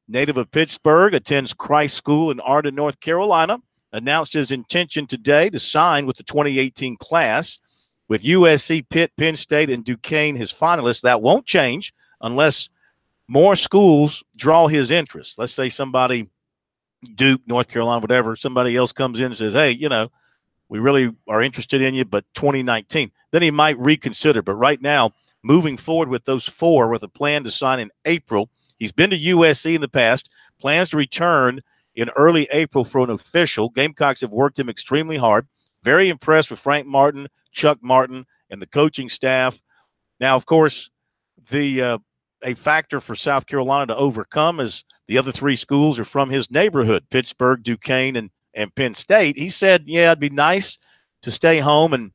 native of Pittsburgh, attends Christ School in Arden, North Carolina, announced his intention today to sign with the 2018 class with USC, Pitt, Penn State, and Duquesne, his finalists. That won't change unless more schools draw his interest. Let's say somebody, Duke, North Carolina, whatever, somebody else comes in and says, hey, we really are interested in you, but 2019. Then he might reconsider. But right now, moving forward with those four with a plan to sign in April. He's been to USC in the past, plans to return in early April for an official. Gamecocks have worked him extremely hard. Very impressed with Frank Martin, Chuck Martin, and the coaching staff. Now, of course, a factor for South Carolina to overcome is the other three schools are from his neighborhood, Pittsburgh, Duquesne, and Penn State. He said, yeah, it'd be nice to stay home and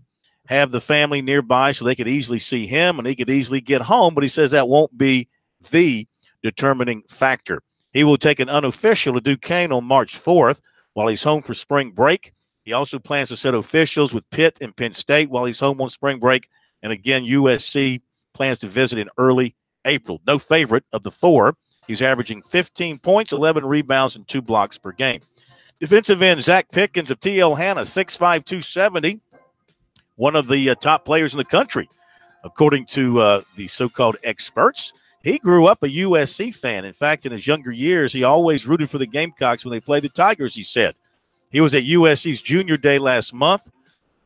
have the family nearby so they could easily see him and he could easily get home, but he says that won't be the determining factor. He will take an unofficial to Duquesne on March 4th while he's home for spring break. He also plans to set officials with Pitt and Penn State while he's home on spring break. And again, USC plans to visit in early April. No favorite of the four. He's averaging 15 points, 11 rebounds, and 2 blocks per game. Defensive end Zach Pickens of T.L. Hanna, 6'5", 270. One of the top players in the country, according to the so-called experts. He grew up a USC fan. In fact, in his younger years, he always rooted for the Gamecocks when they played the Tigers, he said. He was at USC's junior day last month.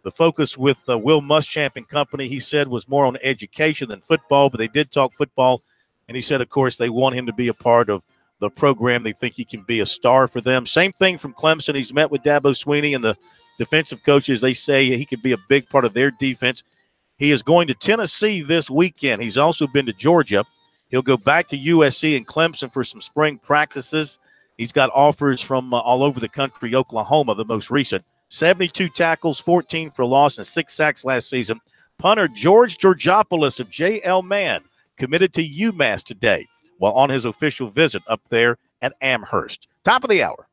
The focus with Will Muschamp and company, he said, was more on education than football, but they did talk football. And he said, of course, they want him to be a part of the program. They think he can be a star for them. Same thing from Clemson. He's met with Dabo Swinney and the defensive coaches. They say he could be a big part of their defense. He is going to Tennessee this weekend. He's also been to Georgia. He'll go back to USC and Clemson for some spring practices. He's got offers from all over the country, Oklahoma, the most recent. 72 tackles, 14 for loss, and 6 sacks last season. Punter George Georgopoulos of J.L. Mann committed to UMass today while on his official visit up there at Amherst. Top of the hour.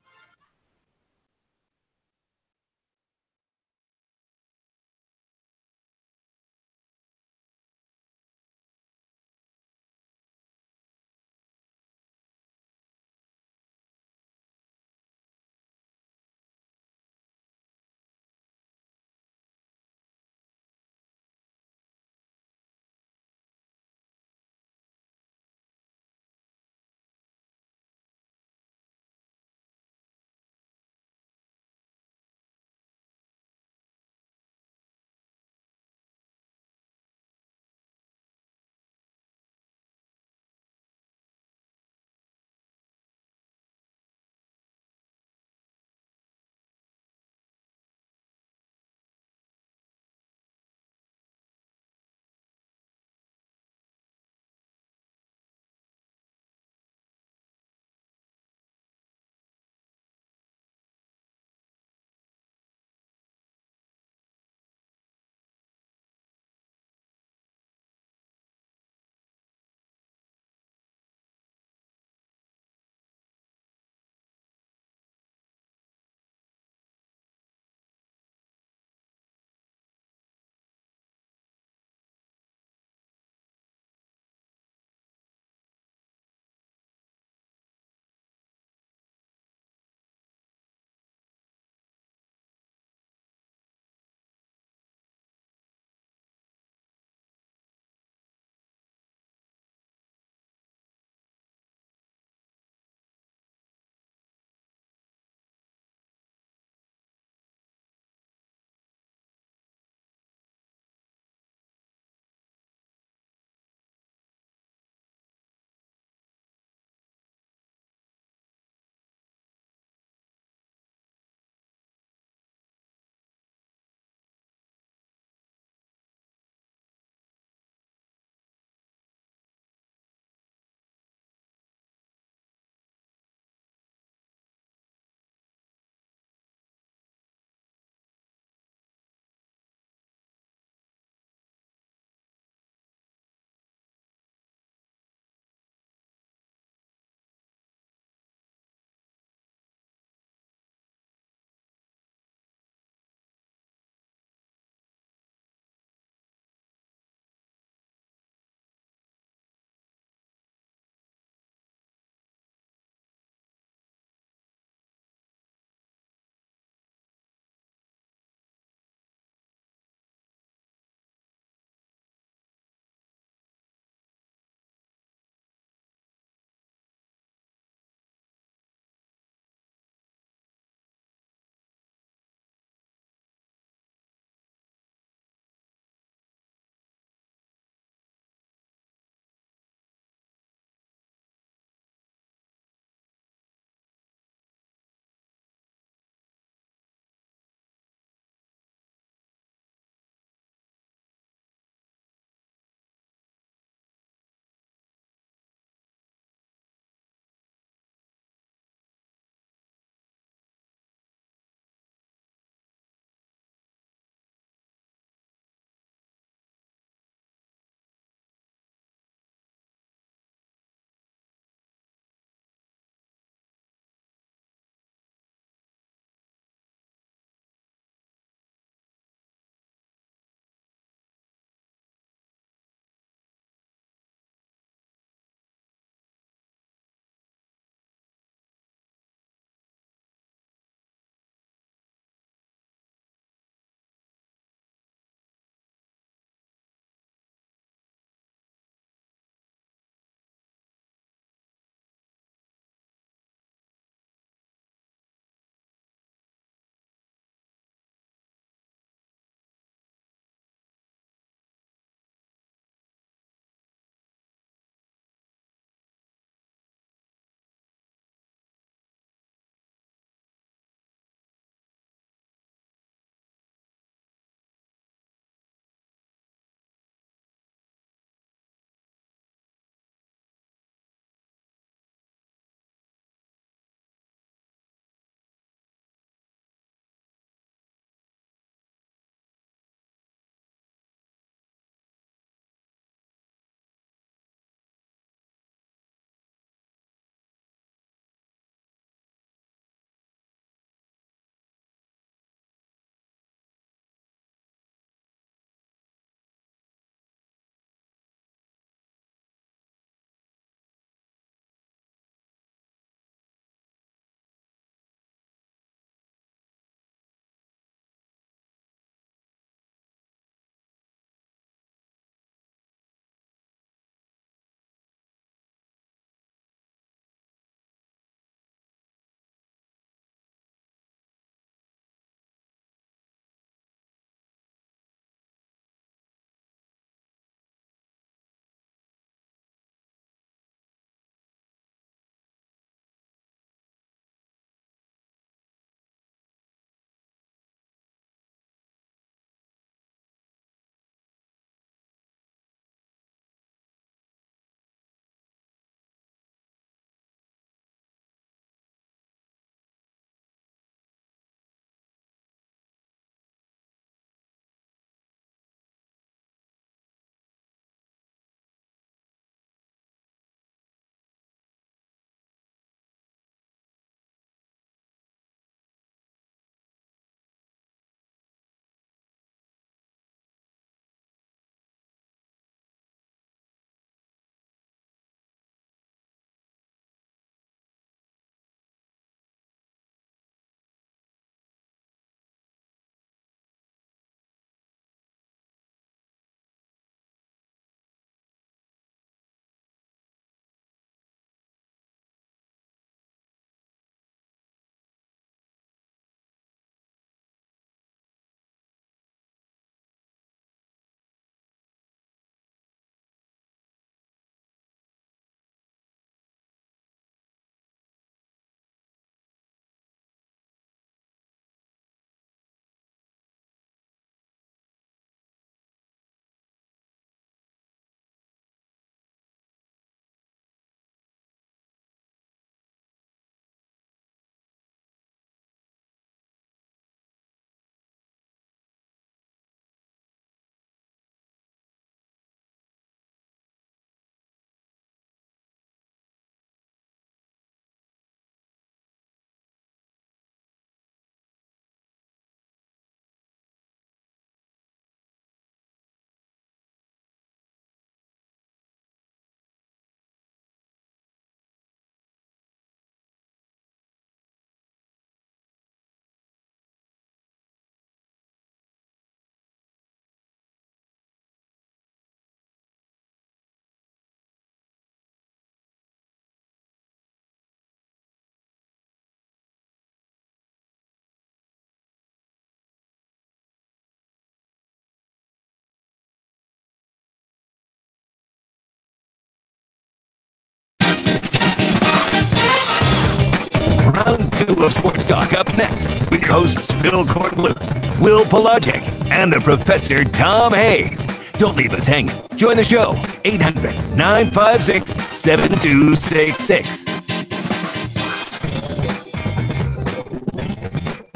2 of Sports Talk up next with your hosts Phil Kornbluth, Will Pelagic, and the Professor Tom Hayes. Don't leave us hanging. Join the show, 800-956-7266.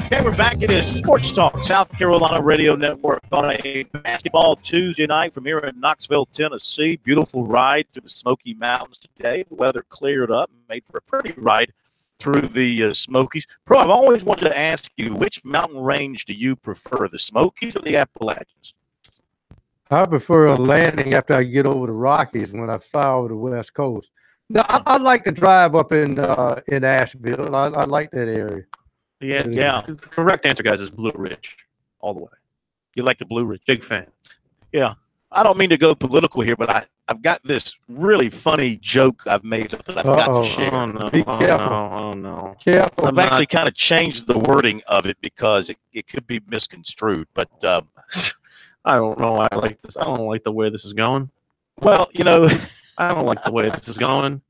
Okay, we're back. It is Sports Talk, South Carolina Radio Network on a basketball Tuesday night from here in Knoxville, Tennessee. Beautiful ride through the Smoky Mountains today. The weather cleared up and made for a pretty ride through the Smokies. Pro, I've always wanted to ask you, which mountain range do you prefer, the Smokies or the Appalachians? I prefer a landing after I get over the Rockies when I fly over the West Coast. No, I like to drive up in Asheville. I like that area. Yeah. The correct answer, guys, is Blue Ridge all the way. You like the Blue Ridge? Big fan. Yeah. I don't mean to go political here, but I've got this really funny joke I've made up that I've got to share. Oh, no. Be careful. Oh, no. Careful. I've actually kind of changed the wording of it because it could be misconstrued. But I don't know. I like this. I don't like the way this is going. well, I don't like the way this is going.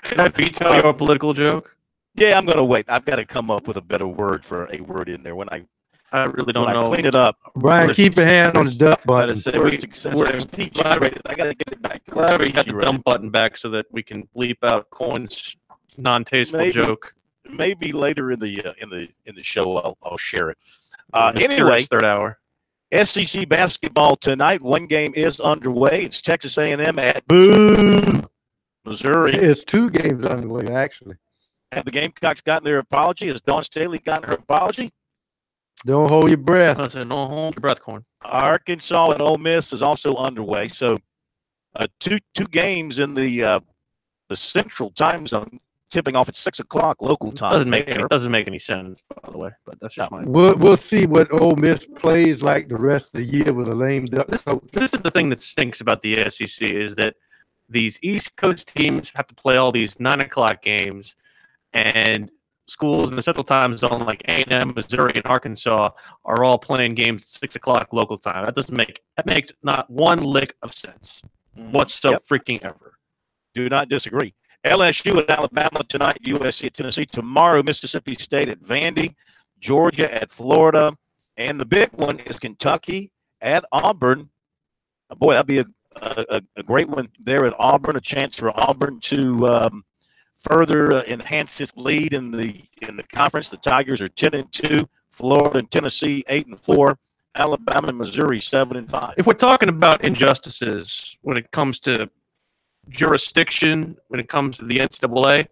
Can I veto your political joke? yeah, I'm going to wait. I've got to come up with a better word for a word in there when I really don't know. clean it up. Brian, keep your hand on the duck button. We're G-rated. I got to get it back. glad we got the dump button back so that we can bleep out Coin's non-tasteful joke. Maybe later in the show I'll share it. Anyway, Anyway, third hour. SEC basketball tonight. One game is underway. It's Texas A&M at Boo, Missouri. It's 2 games underway, actually. Have the Gamecocks gotten their apology? Has Dawn Staley gotten her apology? Don't hold your breath. I said, no, hold your breath, Corn. Arkansas and Ole Miss is also underway. So two games in the Central Time Zone, tipping off at 6 o'clock local time. It doesn't make any sense, by the way, but that's just mine. We'll see what Ole Miss plays like the rest of the year with a lame duck. This is the thing that stinks about the SEC is that these East Coast teams have to play all these 9 o'clock games, and schools in the Central Time Zone like A&M, Missouri, and Arkansas are all playing games at 6 o'clock local time. That makes not one lick of sense whatsoever. Freaking ever. Do not disagree. LSU at Alabama tonight, USC at Tennessee. Tomorrow, Mississippi State at Vandy, Georgia at Florida, and the big one is Kentucky at Auburn. Boy, that'd be a great one there at Auburn. A chance for Auburn to further enhance its lead in the conference. The Tigers are 10-2. Florida and Tennessee 8-4. Alabama and Missouri 7-5. If we're talking about injustices when it comes to jurisdiction, when it comes to the NCAA,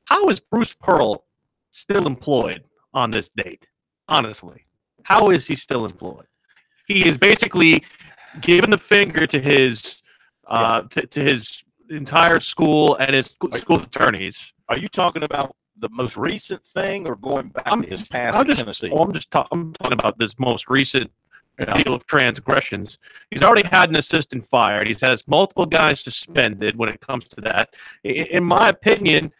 how is Bruce Pearl still employed on this date? Honestly, how is he still employed? He is basically given the finger to his to his entire school and his school attorneys. Are you talking about the most recent thing or going back to his past in Tennessee? I'm talking about this most recent deal of transgressions. He's already had an assistant fired. He's has multiple guys suspended when it comes to that. In my opinion,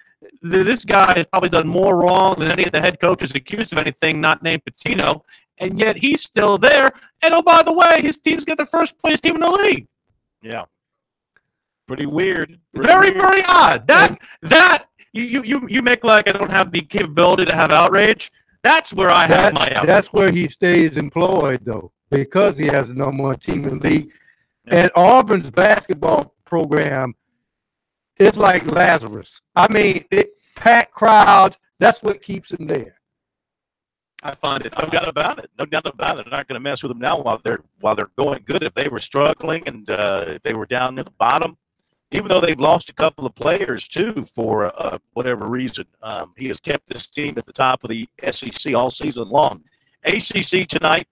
this guy has probably done more wrong than any of the head coaches accused of anything not named Pitino, and yet he's still there. And oh, by the way, his team's got the first place team in the league. Yeah. Pretty weird. Very odd. That you make like I don't have the capability to have outrage. That's where I have my outrage. That's where he stays employed, though, because he has the number 1 team in the league. And Auburn's basketball program is like Lazarus. I mean, packed crowds. That's what keeps him there. I find it. No doubt about it. No doubt about it. They're not going to mess with them now while they're going good. If they were struggling and if they were down near the bottom, even though they've lost a couple of players too for whatever reason, he has kept this team at the top of the SEC all season long. ACC tonight,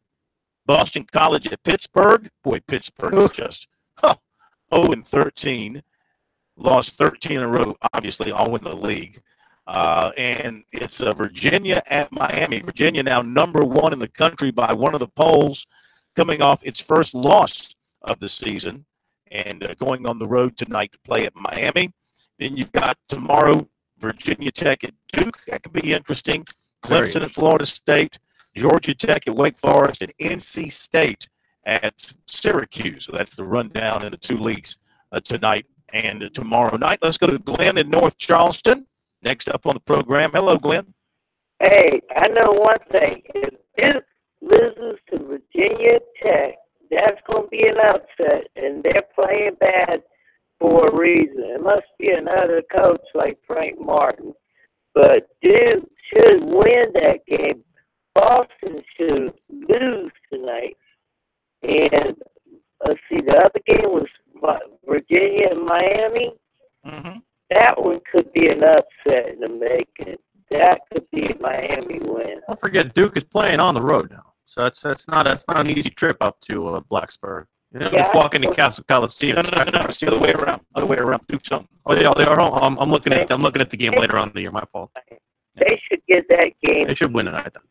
Boston College at Pittsburgh. Boy, Pittsburgh is just 0-13. Lost 13 in a row, obviously, all in the league. And it's Virginia at Miami. Virginia now number 1 in the country by one of the polls, coming off its first loss of the season and going on the road tonight to play at Miami. Then you've got tomorrow Virginia Tech at Duke. That could be interesting. Clemson at Florida State, Georgia Tech at Wake Forest, and NC State at Syracuse. So that's the rundown in the 2 leagues tonight and tomorrow night. Let's go to Glenn in North Charleston. Next up on the program, hello, Glenn. Hey, I know one thing. If Duke loses to Virginia Tech, that's going to be an upset, and they're playing bad for a reason. It must be another coach like Frank Martin. But Duke should win that game. Boston should lose tonight. And let's see, the other game was Virginia and Miami. Mm-hmm. That one could be an upset in the making. That could be a Miami win. Don't forget, Duke is playing on the road now, so that's not an easy trip up to Blacksburg. You know, just walking to Castle Coliseum. No, it's the other way around. Other way around. Duke's home. Oh, they are. I'm looking at the game later on in the year. My fault. They should get that game. They should win tonight then.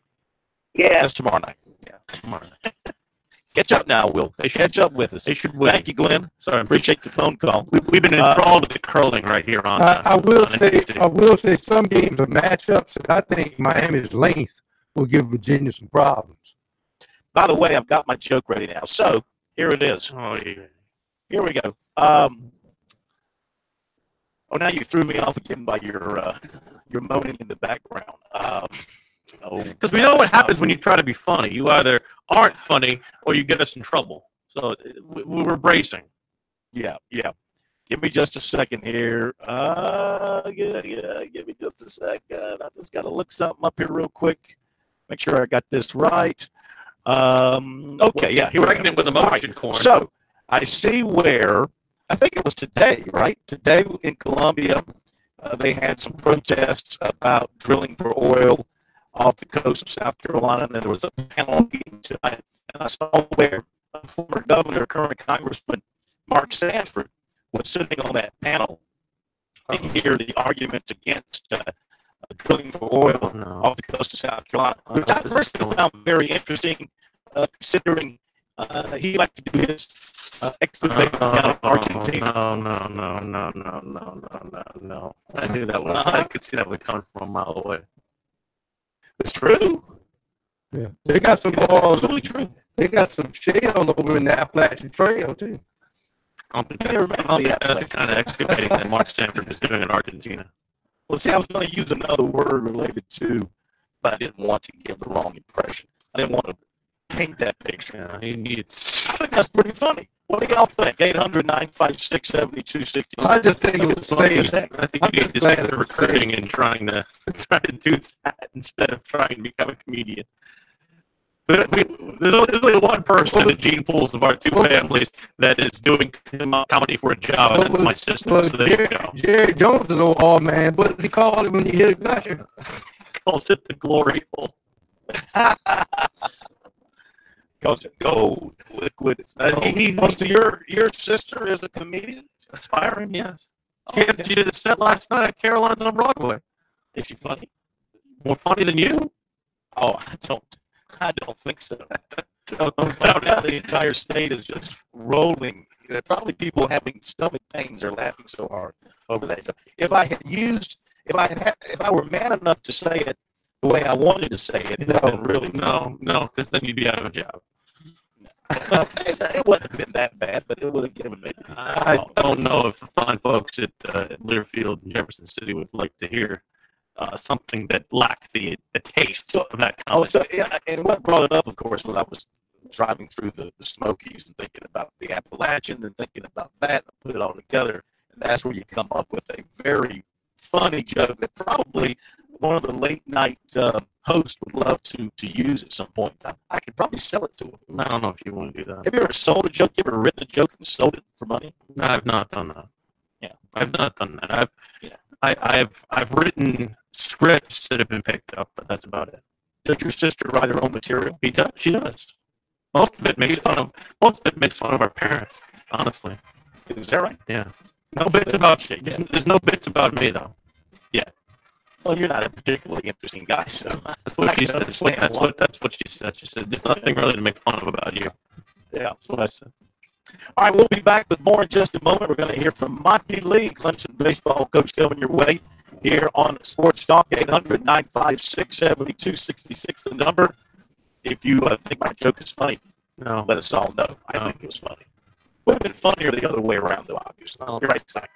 Yeah. That's tomorrow night. Yeah, tomorrow night. Catch up now, Will. They should catch up with us. They should win. Thank you, Glenn. Sorry, appreciate the phone call. We've been enthralled with the curling right here on. I will say some games are matchups, and I think Miami's length will give Virginia some problems. By the way, I've got my joke ready now. So here it is. Oh, yeah. Here we go. Oh, now you threw me off again by your moaning in the background. Because we know what happens when you try to be funny. You either aren't funny or you get us in trouble. So we're bracing. Yeah. Give me just a second here. Give me just a second. I just got to look something up here real quick. Make sure I got this right. Okay, yeah. Here we're pregnant with emotion, Corn. So I see where, I think it was today, right? Today in Columbia, they had some protests about drilling for oil off the coast of South Carolina, and then there was a panel meeting tonight, and I saw where former governor, current Congressman Mark Sanford was sitting on that panel and hear the arguments against drilling for oil off the coast of South Carolina, which I personally found very interesting, considering he liked to do his excavating down in Argentina. No. I knew that one. I could see that one coming from a mile away. It's true. Yeah, they got some Absolutely true. They got some shale over in the Appalachian Trail too. I don't think that's the kind of excavating that Mark Sanford is doing in Argentina. Well, see, I was going to use another word related to, but I didn't want to give the wrong impression. I didn't want to paint that picture. Yeah, he needs. I think that's pretty funny. What do y'all think? 800-956-7266. I just think it was funny. I think you need to start recruiting and trying to do that instead of trying to become a comedian. But there's only one person in the gene pools of our two families that is doing comedy for a job, and that's my sister. So there you go. Jerry Jones is an old man. What does he call it when you hit a gusher? Calls it the glory hole. Calls it gold, liquid. So your sister is a comedian? Aspiring, yes. She did a set last night at Caroline's on Broadway. Is she funny? More funny than you? Oh, I don't think so. Now the entire state is just rolling. There are probably people having stomach pains or laughing so hard over that. If I were man enough to say it the way I wanted to say it, it would have been really no, because then you'd be out of a job. It wouldn't have been that bad, but it would have given me. I don't know if the fine folks at Learfield and Jefferson City would like to hear something that lacked the taste of that kind. And what brought it up, of course, was I was driving through the Smokies and thinking about the Appalachian and thinking about that and put it all together. And that's where you come up with a very funny joke that probably one of the late night hosts would love to use at some point in time. I could probably sell it to him. I don't know if you want to do that. Have you ever sold a joke? You ever written a joke and sold it for money? No, I've not done that. Yeah, I've not done that. I've written scripts that have been picked up, but that's about it. Does your sister write her own material? She does. Most of it makes fun of our parents. Honestly. Is that right? Yeah. No bits about you. There's no bits about me though. Yeah. Well, you're not a particularly interesting guy, so that's what she said. That's what she said. She said there's nothing really to make fun of about you. Yeah, that's what I said. All right, we'll be back with more in just a moment. We're going to hear from Monty Lee, Clemson baseball coach, coming your way here on Sports Talk. 800-956-7266, the number. If you think my joke is funny, let us all know. I think it was funny. Would have been funnier the other way around, though, obviously. You're right, Zach.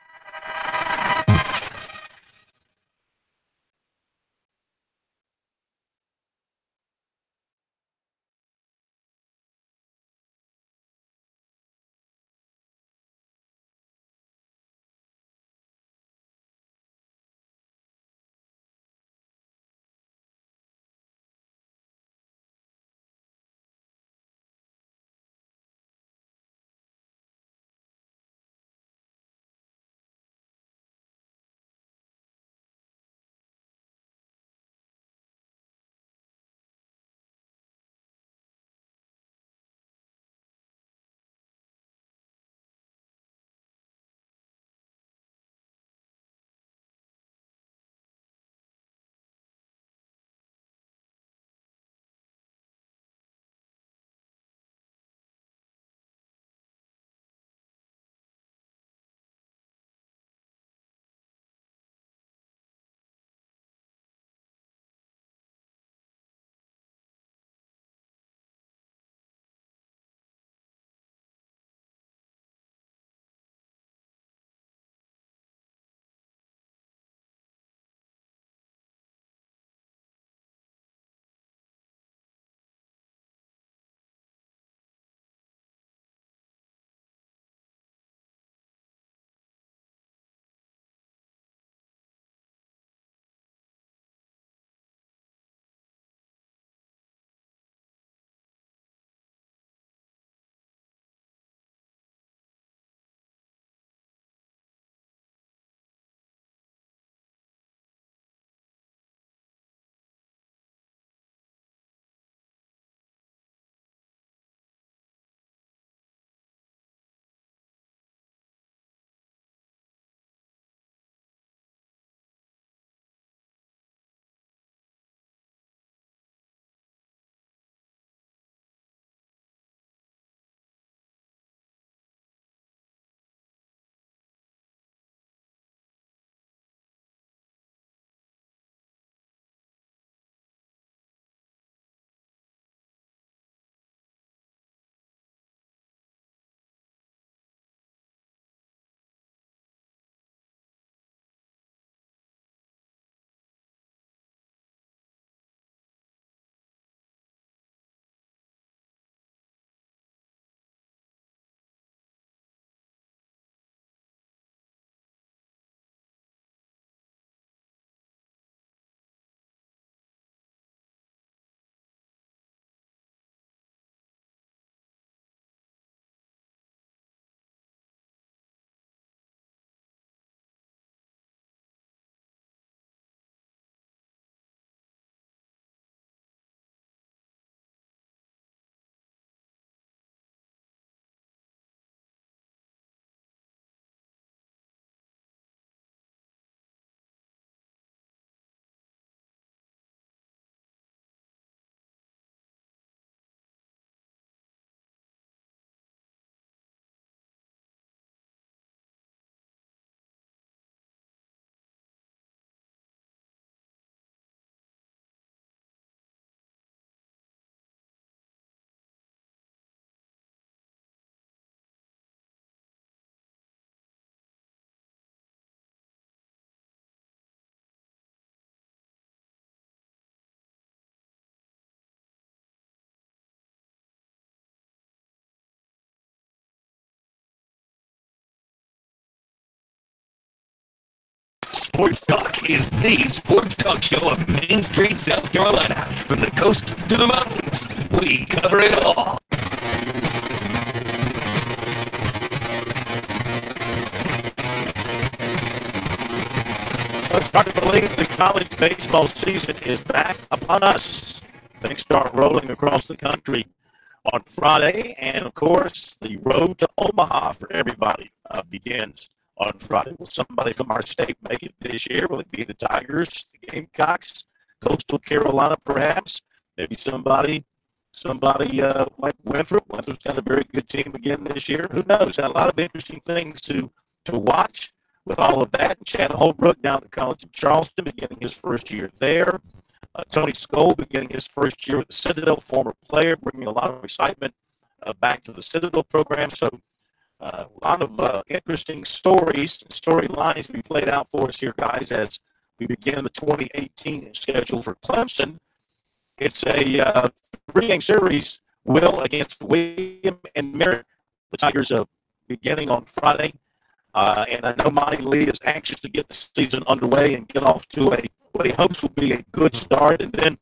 Sports Talk is the sports talk show of Main Street, South Carolina. From the coast to the mountains, we cover it all. It's hard to believe the college baseball season is back upon us. Things start rolling across the country on Friday, and of course, the road to Omaha for everybody begins on Friday. Will somebody from our state make it this year? Will it be the Tigers, the Gamecocks, Coastal Carolina, perhaps? Maybe somebody like Winthrop. Winthrop's got a very good team again this year. Who knows? Got a lot of interesting things to watch. With all of that, Chad Holbrook down at the College of Charleston, beginning his first year there. Tony Skoll beginning his first year with the Citadel, former player, bringing a lot of excitement back to the Citadel program. So a lot of interesting storylines to be played out for us here, guys, as we begin the 2018 schedule for Clemson. It's a three-game series, Will, against William and Merritt. The Tigers beginning on Friday. And I know Monty Lee is anxious to get the season underway and get off to what he hopes will be a good start, and then,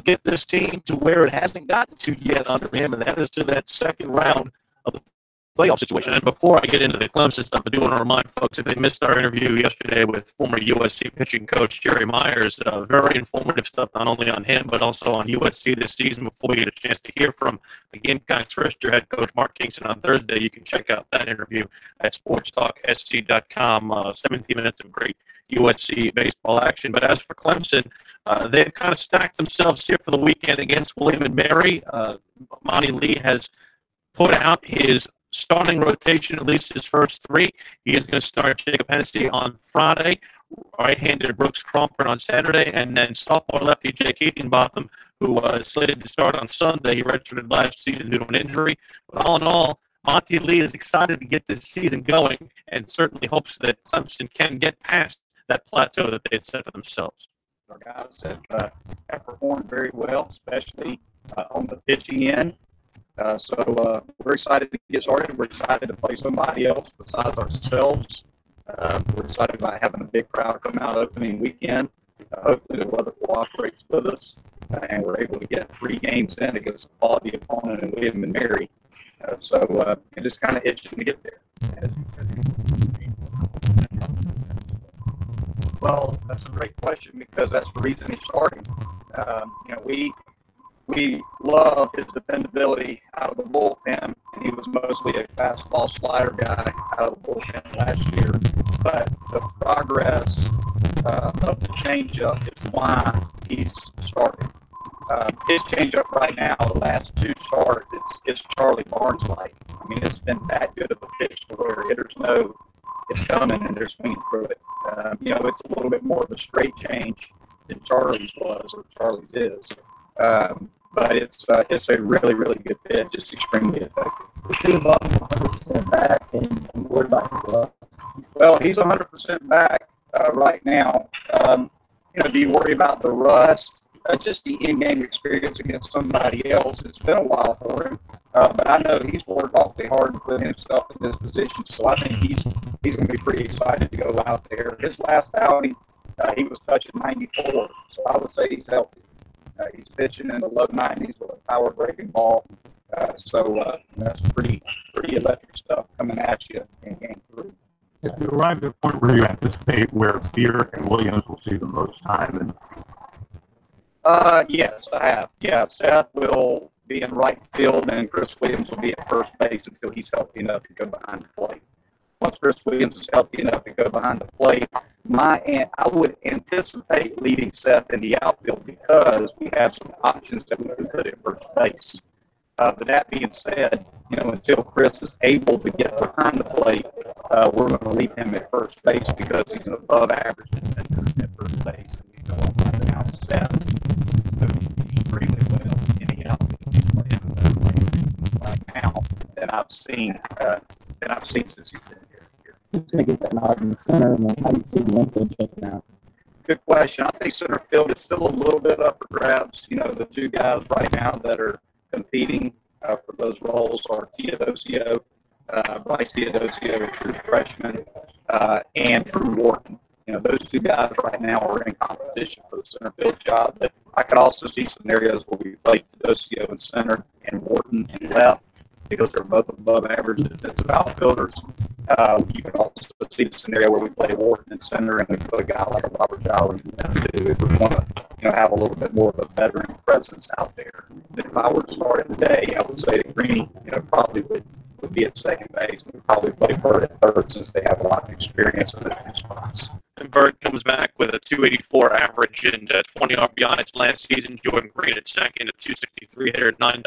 get this team to where it hasn't gotten to yet under him, and that is to that second round of the playoff situation. And before I get into the Clemson stuff, I do want to remind folks that they missed our interview yesterday with former USC pitching coach Jerry Myers. Very informative stuff, not only on him, but also on USC this season. Before we get a chance to hear from the Gamecocks first-year head coach Mark Kingston on Thursday, you can check out that interview at SportsTalkSC.com. 17 minutes of great USC baseball action. But as for Clemson, they've kind of stacked themselves here for the weekend against William and Mary. Monty Lee has put out his starting rotation, at least his first three. He is going to start Jacob Hennessy on Friday, right-handed Brooks Crawford on Saturday, and then sophomore lefty Jake Higginbotham, who is slated to start on Sunday. He redshirted last season due to an injury. But all in all, Monty Lee is excited to get this season going and certainly hopes that Clemson can get past that plateau that they had set for themselves. Our guys have performed very well, especially on the pitching end. So we're excited to get started. We're excited to play somebody else besides ourselves. We're excited about having a big crowd come out opening weekend. Hopefully the weather cooperates with us, and we're able to get 3 games in against a quality opponent in William and Mary. So it just kind of itching to get there. Well, that's a great question because that's the reason he's starting. We love his dependability out of the bullpen, and he was mostly a fastball slider guy out of the bullpen last year. But the progress of the changeup is why he's starting. His changeup right now, the last 2 starts, it's Charlie Barnes-like. I mean, it's been that good of a pitch to where hitters know it's coming and they're swinging through it. It's a little bit more of a straight change than Charlie's was or Charlie's is. But it's a really, really good pitch. It's extremely effective. Is he about 100% back and what about the glove? Well, he's 100% back right now. Do you worry about the rust? Just the in-game experience against somebody else. It's been a while for him. But I know he's worked awfully hard to put himself in this position. So I think he's going to be pretty excited to go out there. His last outing, he was touching 94. So I would say he's healthy. He's pitching in the low 90s with a power breaking ball. So that's pretty electric stuff coming at you in game 3. If you arrive at a point where you anticipate where Beer and Williams will see the most time, and yes, I have. Yeah, Seth will be in right field, and Chris Williams will be at first base until he's healthy enough to go behind the plate. Once Chris Williams is healthy enough to go behind the plate, I would anticipate leading Seth in the outfield because we have some options that we can put at first base. But that being said, until Chris is able to get behind the plate, we're going to leave him at first base because he's an above average defender at first base. And we go on right now, Seth is doing extremely well in the outfield. He's playing right now than I've seen since he's been here. who's going to get that nod in the center, and then how do you see the infield checking out? Good question. I think center field is still a little bit up for grabs. The 2 guys right now that are competing for those roles are Bryce Teodosio, a true freshman, and Drew Wharton. those two guys right now are in competition for the center field job. But I could also see scenarios where we play Tedosio in center and Wharton in left, because they're both above average defensive outfielders. You can also see the scenario where we play Wharton in center and we put a guy like a Robert Jolly in left too, if we want to have a little bit more of a veteran presence out there. But if I were to start it today, I would say that Greeny probably would be at second base. We'd probably play Bird at third, since they have a lot of experience in those two spots. And Bird comes back with a 284 average and 20 RBIs last season. Jordan Green at second, a 263 hitter, 9